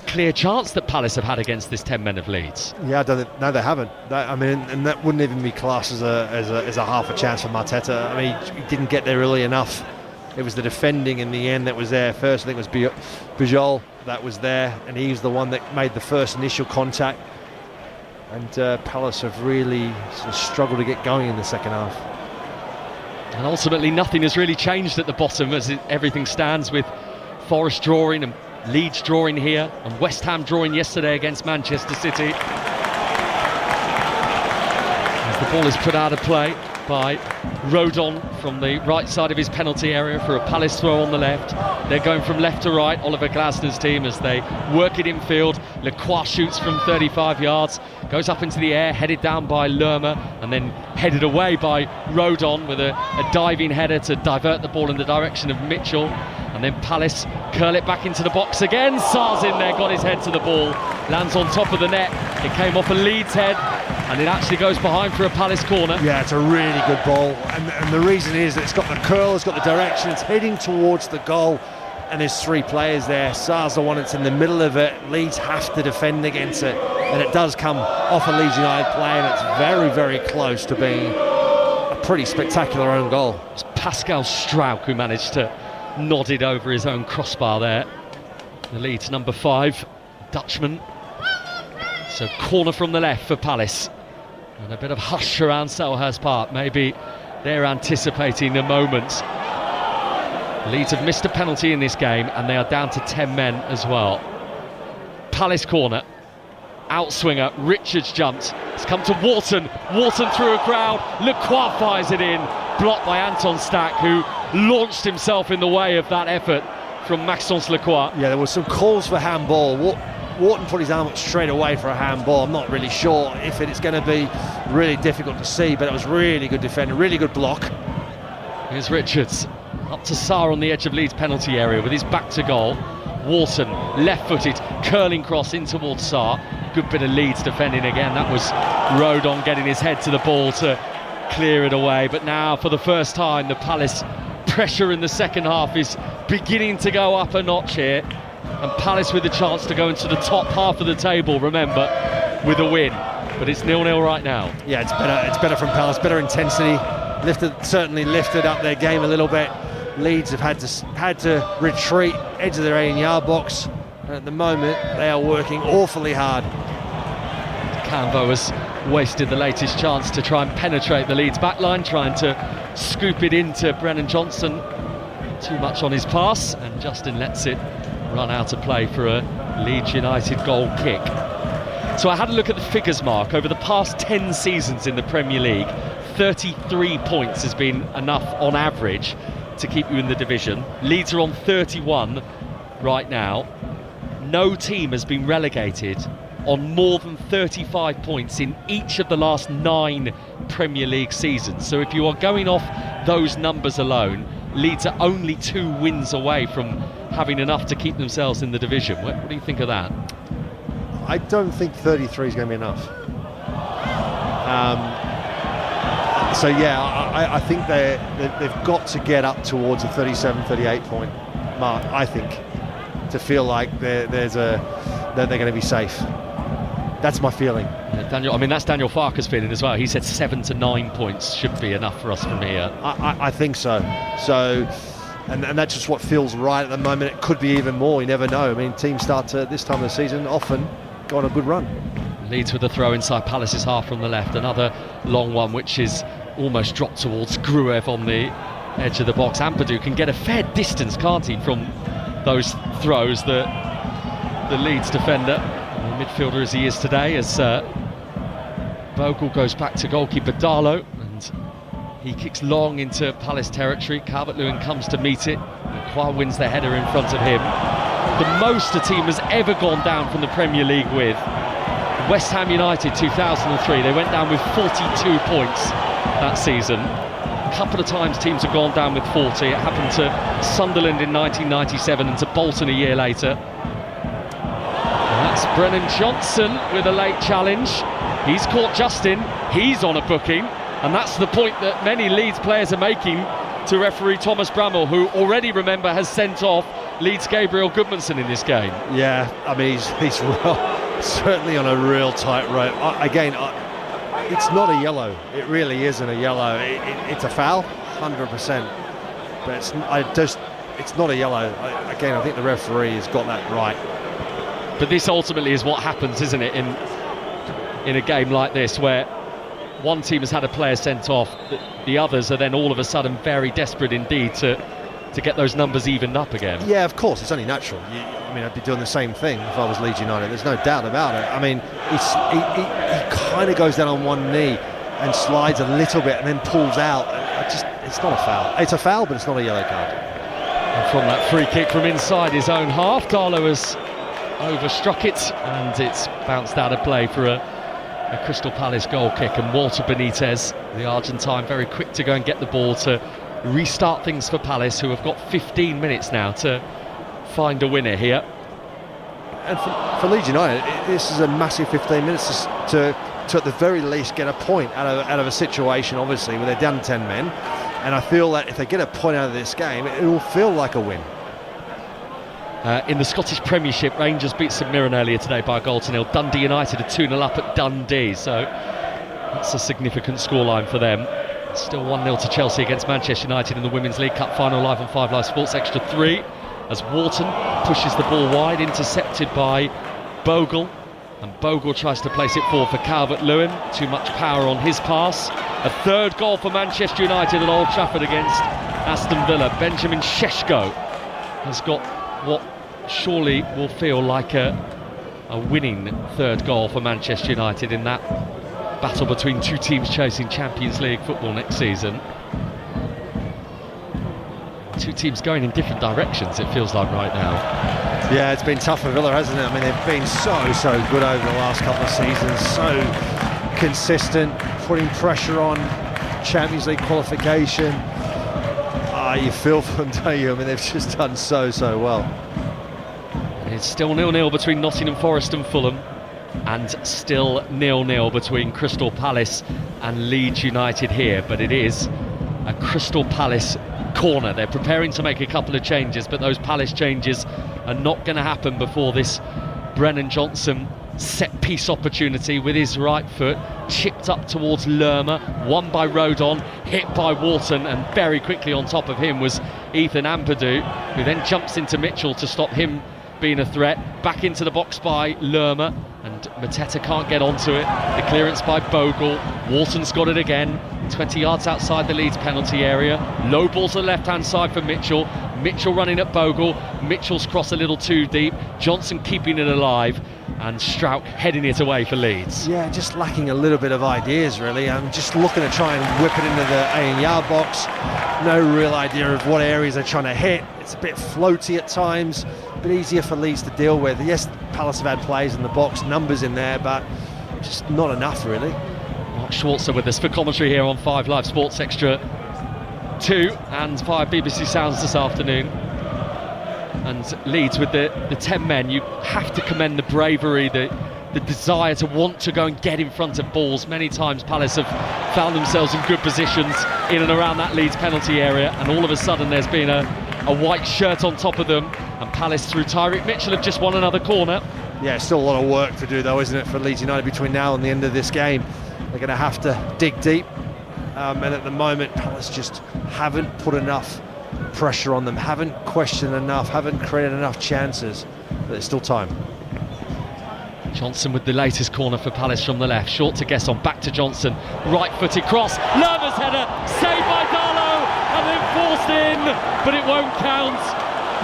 clear chance that Palace have had against this 10 men of Leeds. Yeah, no, they haven't. And that wouldn't even be classed as a half a chance for Mateta. I mean, he didn't get there early enough. It was the defending in the end that was there first. I think it was Pujol that was there, and he was the one that made the first initial contact. And Palace have really sort of struggled to get going in the second half. And ultimately nothing has really changed at the bottom as everything stands, with Forest drawing and Leeds drawing here and West Ham drawing yesterday against Manchester City. As the ball is put out of play by Rodon from the right side of his penalty area for a Palace throw on the left. They're going from left to right, Oliver Glasner's team, as they work it infield. Lacroix shoots from 35 yards, goes up into the air, headed down by Lerma, and then headed away by Rodon with a diving header to divert the ball in the direction of Mitchell. And then Palace curl it back into the box again. Sarr's in there, got his head to the ball, lands on top of the net. It came off a Leeds head, and it actually goes behind for a Palace corner. Yeah, it's a really good ball, and the reason is that it's got the curl, it's got the direction, it's heading towards the goal, and there's 3 players there. Sarr's the one that's in the middle of it. Leeds have to defend against it, and it does come off a Leeds United play, and it's very, very close to being a pretty spectacular own goal. It's Pascal Struijk who managed to nod it over his own crossbar there. The Leeds number 5, Dutchman. So corner from the left for Palace. And a bit of hush around Selhurst Park. Maybe they're anticipating the moment. Leeds have missed a penalty in this game, and they are down to 10 men as well. Palace corner. Outswinger, Richards jumped. It's come to Wharton. Wharton through a crowd. Lacroix fires it in. Blocked by Anton Stack, who launched himself in the way of that effort from Maxence Lacroix. Yeah, there were some calls for handball. Wharton put his arm up straight away for a handball. I'm not really sure if it's going to be really difficult to see, but it was really good defending, really good block. Here's Richards, up to Sarr on the edge of Leeds penalty area with his back to goal. Wharton, left-footed, curling cross in towards Sarr. Good bit of Leeds defending again. That was Rodon getting his head to the ball to clear it away. But now, for the first time, the Palace pressure in the second half is beginning to go up a notch here. And Palace with the chance to go into the top half of the table, remember, with a win. But it's 0-0 right now. Yeah, it's better from Palace, better intensity. Certainly lifted up their game a little bit. Leeds have had to retreat, edge of their 18-yard box. And at the moment, they are working awfully hard. Cambo has wasted the latest chance to try and penetrate the Leeds backline, trying to scoop it into Brennan Johnson. Too much on his pass, and Justin lets it run out of play for a Leeds United goal kick. So I had a look at the figures, Mark. Over the past 10 seasons in the Premier League, 33 points has been enough on average to keep you in the division. Leeds are on 31 right now. No team has been relegated on more than 35 points in each of the last 9 Premier League seasons. So if you are going off those numbers alone, Leeds are only 2 wins away from having enough to keep themselves in the division. What do you think of that? I don't think 33 is going to be enough. So yeah, I think they've got to get up towards a 37, 38 point mark, I think, to feel like they're going to be safe. That's my feeling. Yeah, Daniel, I mean, that's Daniel Farker's feeling as well. He said 7 to 9 points should be enough for us from here. I think so. And that's just what feels right at the moment. It could be even more. You never know. I mean, teams start to, this time of the season, often go on a good run. Leeds with the throw inside Palace's half from the left. Another long one, which is almost dropped towards Gruev on the edge of the box. Ampadu can get a fair distance, can't he, from those throws. The Leeds defender, the midfielder as he is today, as Bogle goes back to goalkeeper Darlow, and he kicks long into Palace territory. Calvert-Lewin comes to meet it. Kwa wins the header in front of him. The most a team has ever gone down from the Premier League with. West Ham United 2003, they went down with 42 points that season. A couple of times teams have gone down with 40. It happened to Sunderland in 1997 and to Bolton a year later. And that's Brennan Johnson with a late challenge. He's caught Justin, he's on a booking, and that's the point that many Leeds players are making to referee Thomas Bramall, who already, remember, has sent off Leeds' Gabriel Goodmanson in this game. Yeah, I mean, he's certainly on a real tight rope. It's not a yellow. It really isn't a yellow. It's a foul, 100%. But it's not a yellow. I think the referee has got that right. But this ultimately is what happens, isn't it, in a game like this, where one team has had a player sent off, the others are then all of a sudden very desperate indeed to get those numbers evened up again. Yeah, of course, it's only natural. I'd be doing the same thing if I was Leeds United. There's no doubt about it. I mean, he kind of goes down on one knee and slides a little bit and then pulls out. It's not a foul. It's a foul, but it's not a yellow card. And from that free kick from inside his own half, Darlow has overstruck it, and it's bounced out of play for a Crystal Palace goal kick. And Walter Benitez, the Argentine, very quick to go and get the ball to restart things for Palace, who have got 15 minutes now to find a winner here. And for Leeds United, this is a massive 15 minutes to at the very least get a point out of a situation, obviously, where they're down 10 men. And I feel that if they get a point out of this game, it will feel like a win. In the Scottish Premiership, Rangers beat St Mirren earlier today by a goal to nil. Dundee United are 2-0 up at Dundee, so that's a significant scoreline for them. Still 1-0 to Chelsea against Manchester United in the Women's League Cup final, live on 5 Live Sports Extra 3, as Wharton pushes the ball wide, intercepted by Bogle, and Bogle tries to place it forward for Calvert-Lewin. Too much power on his pass. A third goal for Manchester United at Old Trafford against Aston Villa. Benjamin Šeško has got what surely will feel like a winning third goal for Manchester United in that battle between two teams chasing Champions League football next season. Two teams going in different directions, it feels like right now. Yeah, it's been tough for Villa, hasn't it? I mean, they've been so good over the last couple of seasons, so consistent, putting pressure on Champions League qualification. You feel for them, don't you? I mean, they've just done so well. It's still 0-0 between Nottingham Forest and Fulham, and still 0-0 between Crystal Palace and Leeds United here, but it is a Crystal Palace corner. They're preparing to make a couple of changes, but those Palace changes are not going to happen before this Brennan Johnson set piece opportunity with his right foot, chipped up towards Lerma, won by Rodon, hit by Wharton, and very quickly on top of him was Ethan Ampadu, who then jumps into Mitchell to stop him being a threat. Back into the box by Lerma, and Mateta can't get onto it. The clearance by Bogle. Wharton's got it again, 20 yards outside the Leeds penalty area. Low ball to the left hand side for Mitchell. Mitchell running at Bogle. Mitchell's cross a little too deep. Johnson keeping it alive. and Strauch heading it away for Leeds. Yeah, just lacking a little bit of ideas, really. I'm just looking to try and whip it into the 18-yard box. No real idea of what areas they're trying to hit. It's a bit floaty at times, a bit easier for Leeds to deal with. Yes, Palace have had plays in the box, numbers in there, but just not enough, really. Mark Schwarzer with us for commentary here on 5 Live Sports Extra 2 and via BBC Sounds this afternoon. And Leeds with the 10 men, you have to commend the bravery, the desire to want to go and get in front of balls. Many times Palace have found themselves in good positions in and around that Leeds penalty area, and all of a sudden there's been a white shirt on top of them, and Palace through Tyreek Mitchell have just won another corner. Yeah, still a lot of work to do though, isn't it, for Leeds United between now and the end of this game. They're going to have to dig deep, and at the moment Palace just haven't put enough pressure on them, haven't questioned enough, haven't created enough chances, but there's still time. Johnson with the latest corner for Palace from the left, short to Gesson, back to Johnson, right-footed cross, Lerma's header, saved by Darlow, and then forced in, but it won't count.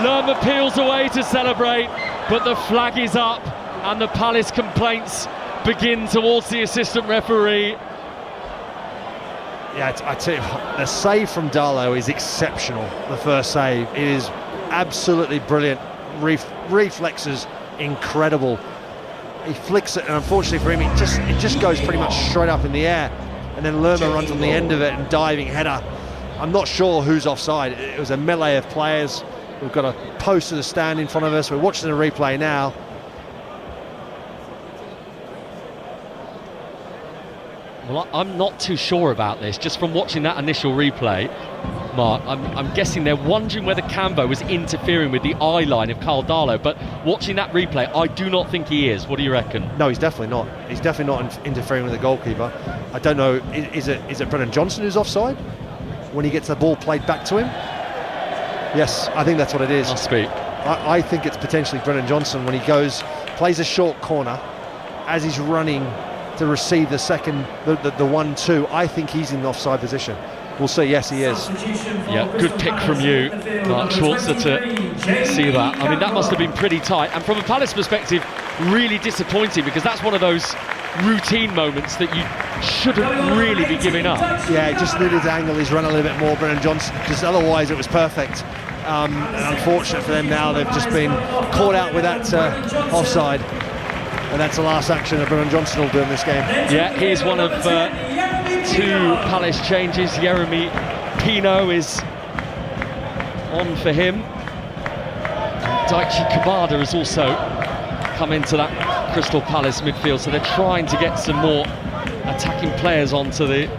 Lerma peels away to celebrate, but the flag is up, and the Palace complaints begin towards the assistant referee. Yeah, I tell you, the save from Darlow is exceptional. The first save, it is absolutely brilliant. Reflexes, incredible. He flicks it, and unfortunately for him, it just goes pretty much straight up in the air. And then Lerma runs on the end of it and diving header. I'm not sure who's offside. It was a melee of players. We've got a post to the stand in front of us. We're watching the replay now. Well, I'm not too sure about this, just from watching that initial replay, Mark. I'm guessing they're wondering whether Cambo was interfering with the eye line of Karl Darlow, but watching that replay, I do not think he is. What do you reckon? No, he's definitely not. He's definitely not interfering with the goalkeeper. I don't know, is it Brennan Johnson who's offside when he gets the ball played back to him? Yes, I think that's what it is. Must be. I think it's potentially Brennan Johnson when he plays a short corner as he's running to receive the second, the 1-2. I think he's in the offside position. We'll see. Yes, he is. Yeah, good pick from you, Mark Schwarzer, to see that. I mean, that must have been pretty tight. And from a Palace perspective, really disappointing, because that's one of those routine moments that you shouldn't really be giving up. Yeah, he just needed to angle his run a little bit more, Brennan Johnson, because otherwise it was perfect. And unfortunate for them now, they've just been caught out with that offside. And that's the last action that Brennan Johnson will do in this game. Yeah, here's one of 2 Palace changes. Yeremy Pino is on for him. And Daichi Kamada has also come into that Crystal Palace midfield, so they're trying to get some more attacking players onto the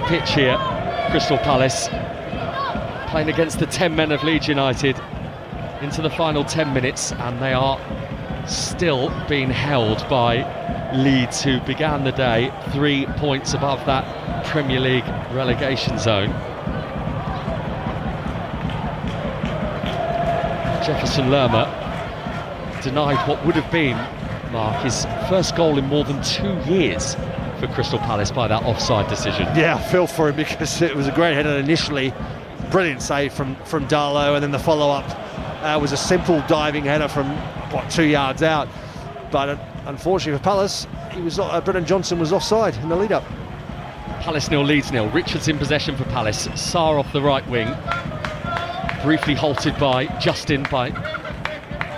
pitch here. Crystal Palace playing against the 10 men of Leeds United into the final 10 minutes, and they are still being held by Leeds, who began the day 3 points above that Premier League relegation zone. Jefferson Lerma denied what would have been, Mark, his first goal in more than 2 years for Crystal Palace by that offside decision. Yeah, I feel for him, because it was a great header initially. Brilliant save from Darlow, and then the follow-up was a simple diving header from 2 yards out. But unfortunately for Palace, Brennan Johnson was offside in the lead-up. Palace 0, Leeds 0. Richards in possession for Palace. Sarr off the right wing, briefly halted by Justin, by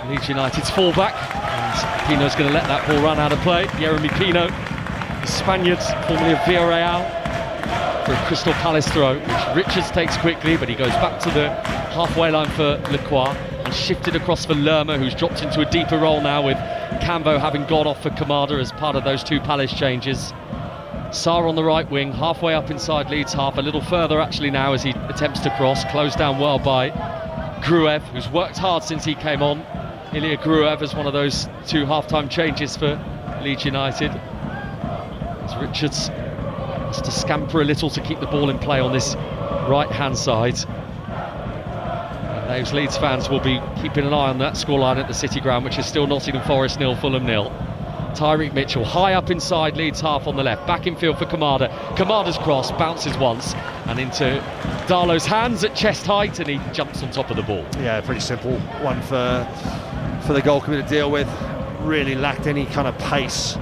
Leeds United's fullback, and Pino's going to let that ball run out of play. Yeremy Pino, the Spaniard, formerly of Villarreal, for a Crystal Palace throw, which Richards takes quickly, but he goes back to the halfway line for Lacroix and shifted across for Lerma, who's dropped into a deeper role now, with Cambo having gone off for Kamada as part of those 2 Palace changes. Sarr on the right wing, halfway up inside Leeds half, a little further actually now as he attempts to cross, closed down well by Gruev, who's worked hard since he came on. Ilya Gruev as one of those 2 half-time changes for Leeds United. As Richards has to scamper a little to keep the ball in play on this right-hand side. And those Leeds fans will be keeping an eye on that scoreline at the City Ground, which is still Nottingham Forest 0, Fulham 0. Tyreek Mitchell high up inside Leeds half on the left, back in field for Kamada. Kamada's cross bounces once and into Darlow's hands at chest height, and he jumps on top of the ball. Yeah, pretty simple one for the goalkeeper to deal with. really lacked any kind of pace.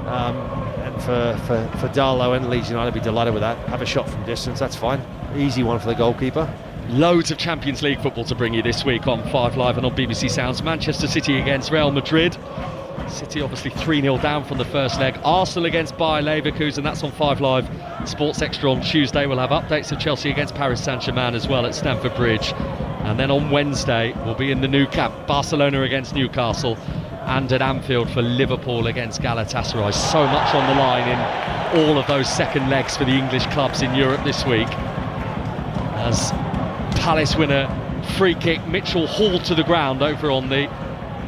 And for Darlow and Leeds United, be delighted with that. Have a shot from distance, that's fine. Easy one for the goalkeeper. Loads of Champions League football to bring you this week on 5 Live and on BBC Sounds. Manchester City against Real Madrid. City obviously 3-0 down from the first leg. Arsenal against Bayer Leverkusen, that's on 5 Live. Sports Extra on Tuesday. We'll have updates of Chelsea against Paris Saint-Germain as well at Stamford Bridge. And then on Wednesday, we'll be in the new camp. Barcelona against Newcastle. And at Anfield for Liverpool against Galatasaray. So much on the line in all of those second legs for the English clubs in Europe this week. As Palace winner free kick, Mitchell hauled to the ground over on the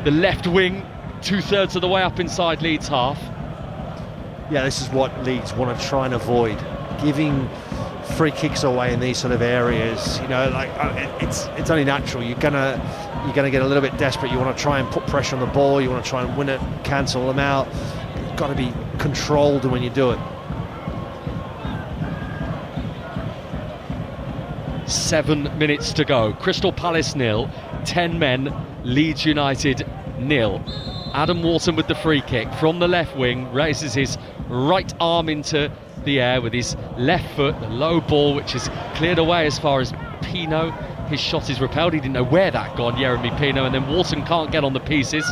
left wing, 2/3 of the way up inside Leeds half. Yeah, this is what Leeds want to try and avoid, giving free kicks away in these sort of areas. You know, like it's only natural. You're gonna get a little bit desperate. You want to try and put pressure on the ball. You want to try and win it, cancel them out. You've got to be controlled when you do it. 7 minutes to go. Crystal Palace 0, 10 men, Leeds United 0. Adam Wharton with the free kick from the left wing, raises his right arm into the air with his left foot, the low ball which is cleared away as far as Pino. His shot is repelled, he didn't know where that gone, Jeremy Pino, and then Wharton can't get on the pieces,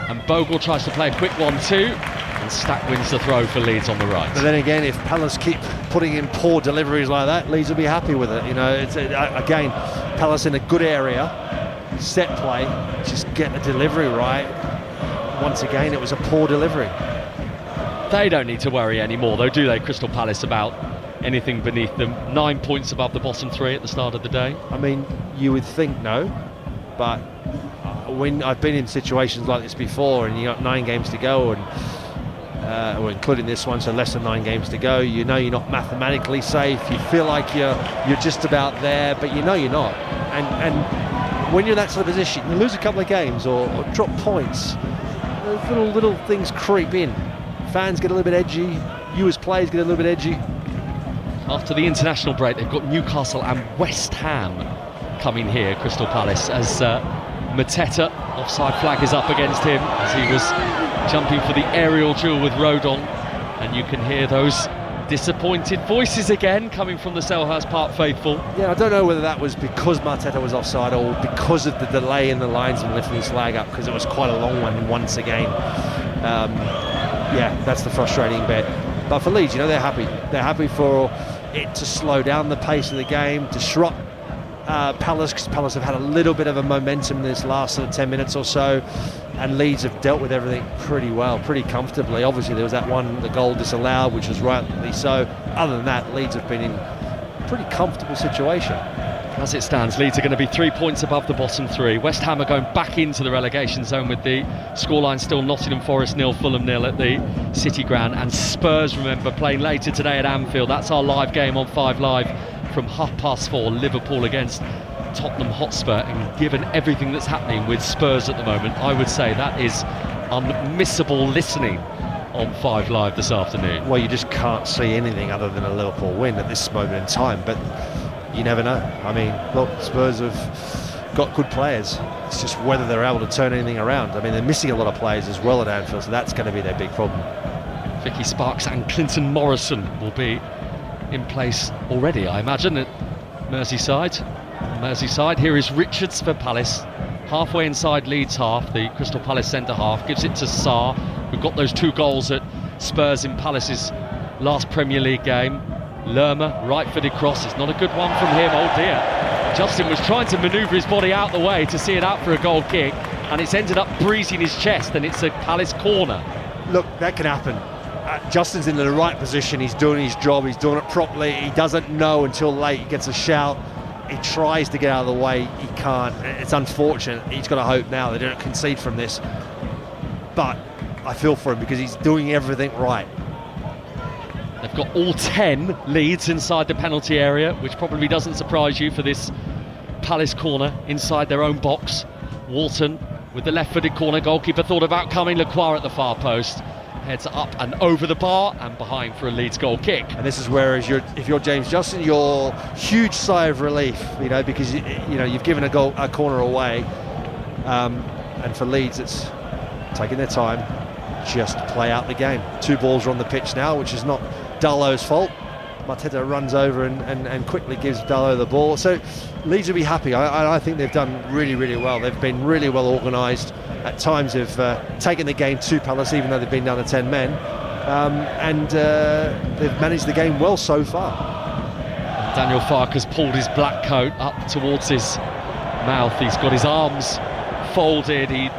and Bogle tries to play a quick 1-2, and Stack wins the throw for Leeds on the right. But then again, if Palace keep putting in poor deliveries like that, Leeds will be happy with it. You know, it's again, Palace in a good area, set play, just get the delivery right. Once again, it was a poor delivery. They don't need to worry anymore though, do they, Crystal Palace, about anything beneath them? 9 points above the bottom three at the start of the day. I mean, you would think no, but when I've been in situations like this before and you got 9 games to go, and well, including this one, so less than 9 games to go, you know you're not mathematically safe, you feel like you're just about there, but you know you're not. And when you're in that sort of position, you lose a couple of games or drop points, those little things creep in. Fans get a little bit edgy, you as players get a little bit edgy. After the international break, they've got Newcastle and West Ham coming here, Crystal Palace, as Mateta, offside flag is up against him as he was jumping for the aerial duel with Rodon, and you can hear those disappointed voices again coming from the Selhurst Park faithful. Yeah, I don't know whether that was because Mateta was offside or because of the delay in the linesman lifting his flag up, because it was quite a long one once again. Yeah, that's the frustrating bit. But for Leeds, you know, they're happy. They're happy for it to slow down the pace of the game, disrupt Palace, because Palace have had a little bit of a momentum in this last sort of 10 minutes or so, and Leeds have dealt with everything pretty well, pretty comfortably. Obviously there was that one, the goal disallowed, which was rightly so. Other than that, Leeds have been in a pretty comfortable situation. As it stands, Leeds are going to be 3 points above the bottom three. West Ham are going back into the relegation zone with the scoreline still Nottingham Forest 0, Fulham 0 at the City Ground. And Spurs, remember, playing later today at Anfield. That's our live game on 5 Live from 4:30, Liverpool against Tottenham Hotspur. And given everything that's happening with Spurs at the moment, I would say that is unmissable listening on 5 Live this afternoon. Well, you just can't see anything other than a Liverpool win at this moment in time, but you never know. I mean, look, Spurs have got good players. It's just whether they're able to turn anything around. I mean, they're missing a lot of players as well at Anfield, so that's going to be their big problem. Vicky Sparks and Clinton Morrison will be in place already, I imagine, at Merseyside. Here is Richards for Palace, halfway inside Leeds half, the Crystal Palace centre half, gives it to Sarr, who got those 2 goals at Spurs in Palace's last Premier League game. Lerma, right-footed cross, it's not a good one from him, oh dear. Justin was trying to manoeuvre his body out the way to see it out for a goal kick, and it's ended up breezing his chest, and it's a Palace corner. Look, that can happen. Justin's in the right position, he's doing his job, he's doing it properly, he doesn't know until late, he gets a shout, he tries to get out of the way, he can't. It's unfortunate, he's got to hope now they don't concede from this, but I feel for him because he's doing everything right. They've got all 10 Leeds inside the penalty area, which probably doesn't surprise you for this Palace corner inside their own box. Wharton with the left-footed corner, goalkeeper thought about coming, Lacroix at the far post. Heads up and over the bar and behind for a Leeds goal kick. And this is where, if you're James Justin, you're huge sigh of relief, you know, because you've given a corner away, and for Leeds it's taking their time, just play out the game. 2 balls are on the pitch now, which is not Darlow's fault. Mateta runs over and quickly gives Darlow the ball. So Leeds will be happy. I think they've done really, really well. They've been really well organised. At times they've taken the game to Palace, even though they've been down to 10 men. And they've managed the game well so far. Daniel Farke's pulled his black coat up towards his mouth. He's got his arms folded. He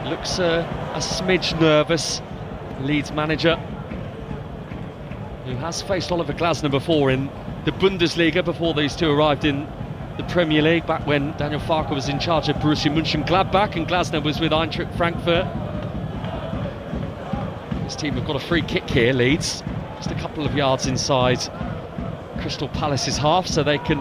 looks a smidge nervous. Leeds manager, who has faced Oliver Glasner before in the Bundesliga before these two arrived in the Premier League, back when Daniel Farke was in charge of Borussia Mönchengladbach and Glasner was with Eintracht Frankfurt. This team have got a free kick here, Leeds, just a couple of yards inside Crystal Palace's half, so they can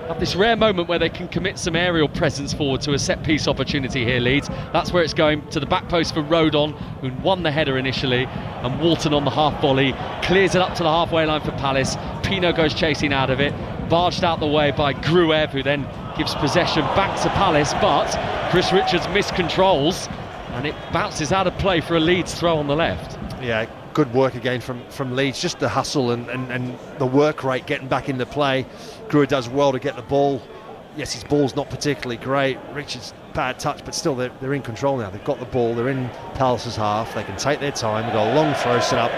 have this rare moment where they can commit some aerial presence forward to a set-piece opportunity here, Leeds. That's where it's going, to the back post for Rodon, who won the header initially, and Walton on the half volley clears it up to the halfway line for Palace. Pino goes chasing out of it, barged out the way by Gruev, who then gives possession back to Palace, but Chris Richards miscontrols and it bounces out of play for a Leeds throw on the left. Yeah, good work again from Leeds, just the hustle and the work rate getting back into play. Gruev does well to get the ball. Yes, his ball's not particularly great. Richards bad touch, but still they're in control now. They've got the ball, they're in Palace's half, they can take their time. They've got a long throw set up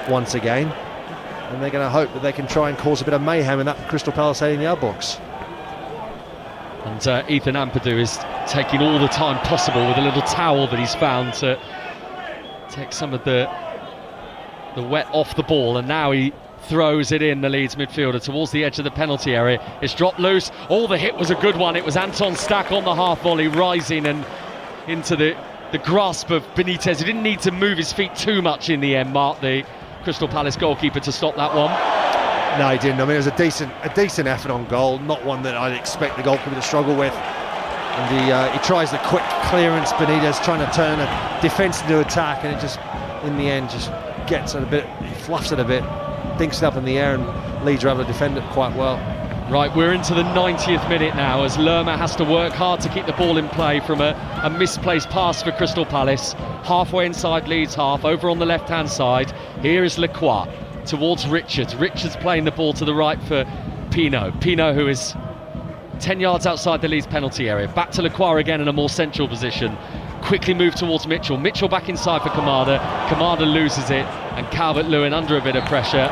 once again, and they're going to hope that they can try and cause a bit of mayhem in that Crystal Palace 18-yard box. And Ethan Ampadu is taking all the time possible with a little towel that he's found to take some of the wet off the ball, and now he throws it in, the Leeds midfielder, towards the edge of the penalty area. It's dropped loose. Oh, the hit was a good one. It was Anton Stack on the half volley, rising and into the grasp of Benitez. He didn't need to move his feet too much in the end, Mark, the Crystal Palace goalkeeper, to stop that one. No, he didn't. I mean, it was a decent effort on goal, not one that I'd expect the goalkeeper to struggle with. And he tries the quick clearance. Benitez trying to turn a defence into attack, and it just, in the end, just gets it a bit, he fluffs it a bit, dinks it up in the air, and Leeds are able to defend it quite well. Right, we're into the 90th minute now as Lerma has to work hard to keep the ball in play from a misplaced pass for Crystal Palace. Halfway inside Leeds half, over on the left-hand side. Here is Lacroix towards Richards. Richards playing the ball to the right for Pino. Pino, who is 10 yards outside the Leeds penalty area. Back to Lacroix again in a more central position. Quickly moved towards Mitchell. Mitchell back inside for Kamada. Kamada loses it, and Calvert-Lewin, under a bit of pressure,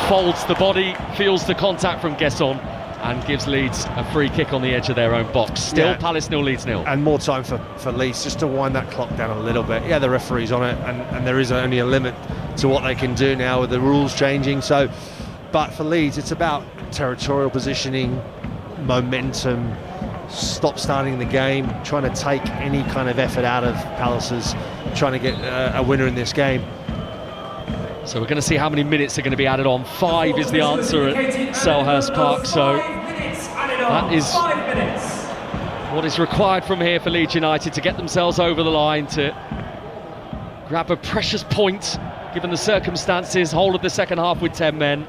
folds the body, feels the contact from Gesson, and gives Leeds a free kick on the edge of their own box. Still Palace 0, Leeds 0. And more time for Leeds just to wind that clock down a little bit. Yeah, the referee's on it, and there is only a limit to what they can do now with the rules changing. So, but for Leeds, it's about territorial positioning, momentum, stop starting the game, trying to take any kind of effort out of Palace's, trying to get a winner in this game. So we're going to see how many minutes are going to be added on. 5 is the answer at Selhurst Park, so that is what is required from here for Leeds United to get themselves over the line, to grab a precious point given the circumstances. Whole of the second half with 10 men.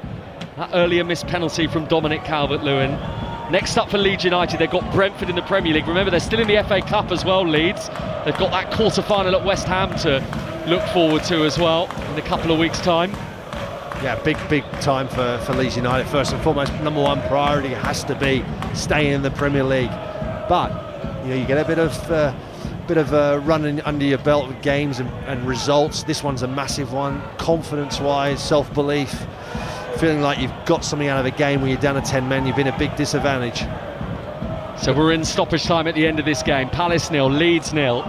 That earlier missed penalty from Dominic Calvert-Lewin. Next up for Leeds United, they've got Brentford in the Premier League. Remember, they're still in the FA Cup as well, Leeds. They've got that quarter-final at West Ham to look forward to as well in a couple of weeks' time. Yeah, big time for Leeds United. First and foremost, number one priority has to be staying in the Premier League. But you get a bit of running under your belt with games and results. This one's a massive one, confidence-wise, self-belief. Feeling like you've got something out of a game where you're down to 10 men, you've been a big disadvantage. So we're in stoppage time at the end of this game. Palace 0, Leeds 0.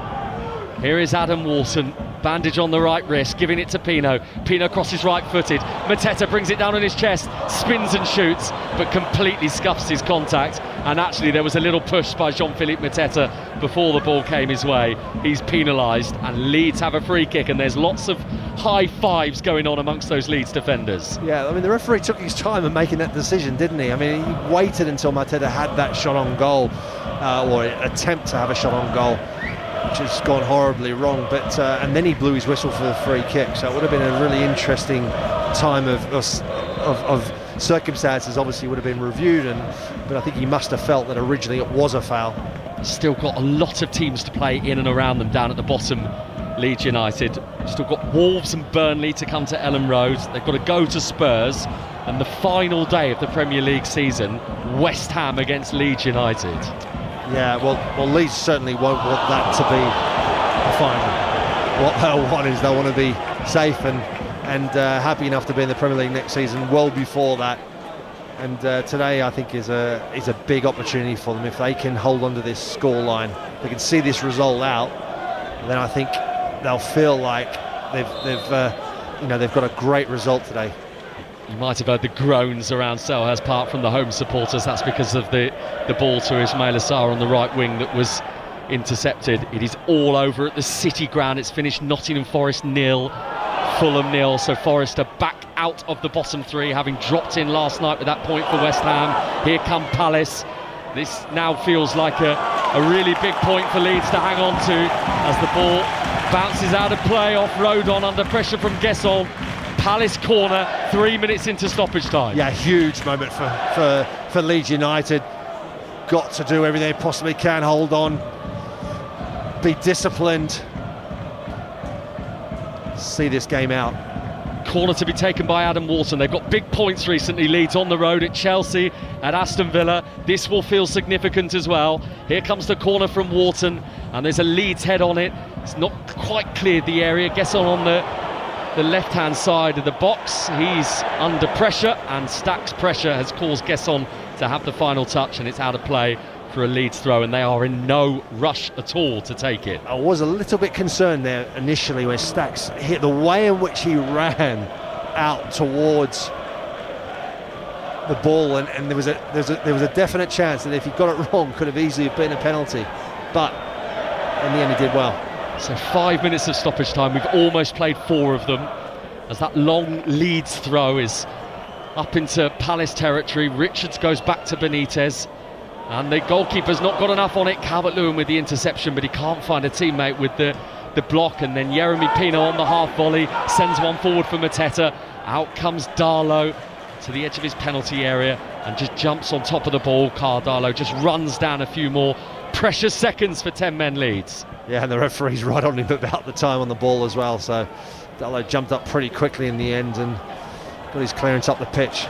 Here is Adam Walton, bandage on the right wrist, giving it to Pino. Pino crosses right-footed. Mateta brings it down on his chest, spins and shoots, but completely scuffs his contact. And actually there was a little push by Jean-Philippe Mateta before the ball came his way. He's penalised, and Leeds have a free kick, and there's lots of high fives going on amongst those Leeds defenders. Yeah, I mean, the referee took his time in making that decision, didn't he? I mean, he waited until Mateta had that shot on goal, or attempt to have a shot on goal, which has gone horribly wrong, but and then he blew his whistle for the free kick. So it would have been a really interesting time of circumstances. Obviously would have been reviewed, but I think he must have felt that originally it was a foul. Still got a lot of teams to play in and around them down at the bottom Leeds United. Still got Wolves and Burnley to come to Ellen Road. They've got to go to Spurs, and the final day of the Premier League season, West Ham against Leeds United. Yeah, well, Leeds certainly won't want that to be the final. What they'll want is they'll want to be safe and happy enough to be in the Premier League next season well before that. And today, I think, is a big opportunity for them. If they can hold on to this scoreline, they can see this result out, then I think they'll feel like they've got a great result today. You might have heard the groans around Selhurst Park from the home supporters. That's because of the ball to Ismail Assar on the right wing that was intercepted. It is all over at the City ground. It's finished Nottingham Forest 0, Fulham 0. So Forest are back out of the bottom three, having dropped in last night with that point for West Ham. Here come Palace. This now feels like a really big point for Leeds to hang on to as the ball bounces out of play off Rodon under pressure from Gesson. Palace corner 3 minutes into stoppage time. Yeah, huge moment for Leeds United. Got to do everything they possibly can, hold on, be disciplined, see this game out. Corner to be taken by Adam Wharton. They've got big points recently. Leeds on the road at Chelsea, at Aston Villa. This will feel significant as well. Here comes the corner from Wharton, and there's a Leeds head on it. It's not quite cleared the area. Gesson on the left-hand side of the box. He's under pressure, and Stack's pressure has caused Gesson to have the final touch, and it's out of play for a Leeds throw, and they are in no rush at all to take it. I was a little bit concerned there initially when Stacks hit the way in which he ran out towards the ball, and there was a definite chance that if he got it wrong, could have easily been a penalty, but in the end he did well. So 5 minutes of stoppage time. We've almost played 4 of them, as that long Leeds throw is up into Palace territory. Richards goes back to Benitez, and the goalkeeper's not got enough on it. Calvert-Lewin with the interception, but he can't find a teammate with the block, and then Yeremy Pino on the half volley sends one forward for Mateta. Out comes Darlow to the edge of his penalty area and just jumps on top of the ball. Darlow just runs down a few more precious seconds for 10 men Leeds. Yeah, and the referee's right on him about the time on the ball as well, so Darlow jumped up pretty quickly in the end and got his clearance up the pitch.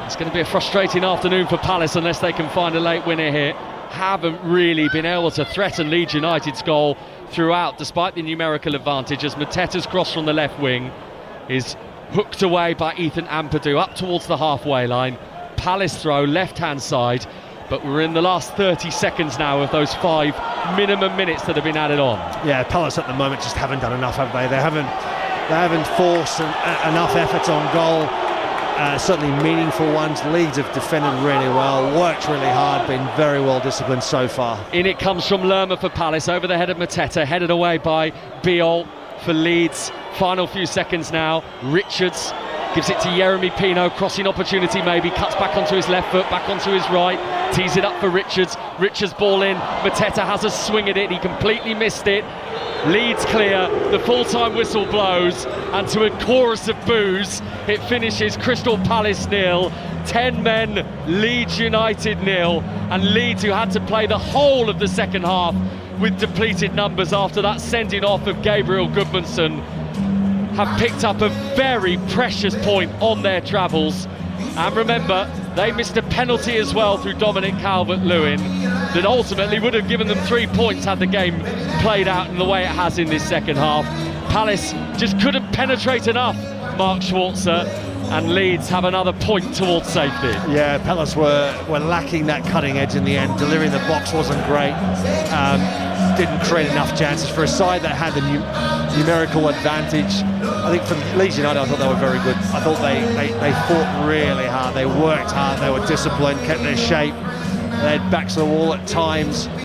It's going to be a frustrating afternoon for Palace unless they can find a late winner here. Haven't really been able to threaten Leeds United's goal throughout, despite the numerical advantage, as Mateta's cross from the left wing is hooked away by Ethan Ampadu up towards the halfway line. Palace throw left-hand side, but we're in the last 30 seconds now of those 5 minimum minutes that have been added on. Yeah, Palace at the moment just haven't done enough, have they? They haven't forced enough efforts on goal. Certainly meaningful ones. Leeds have defended really well, worked really hard, been very well disciplined so far. In it comes from Lerma for Palace, over the head of Mateta, headed away by Biol for Leeds. Final few seconds now. Richards gives it to Yeremy Pino, crossing opportunity maybe, cuts back onto his left foot, back onto his right, tees it up for Richards. Richards ball in, Mateta has a swing at it, he completely missed it. Leeds clear, the full-time whistle blows, and to a chorus of boos, it finishes Crystal Palace 0, 10 men, Leeds United 0, and Leeds, who had to play the whole of the second half with depleted numbers after that sending off of Gabriel Goodmanson, have picked up a very precious point on their travels. And remember, they missed a penalty as well through Dominic Calvert-Lewin that ultimately would have given them 3 points had the game played out in the way it has in this second half. Palace just couldn't penetrate enough, Mark Schwarzer, and Leeds have another point towards safety. Yeah, Palace were lacking that cutting edge in the end. Delivering the box wasn't great. Didn't create enough chances for a side that had the numerical advantage. I think for Leeds United, I thought they were very good. I thought they fought really hard. They worked hard. They were disciplined, kept their shape. They had backs to the wall at times.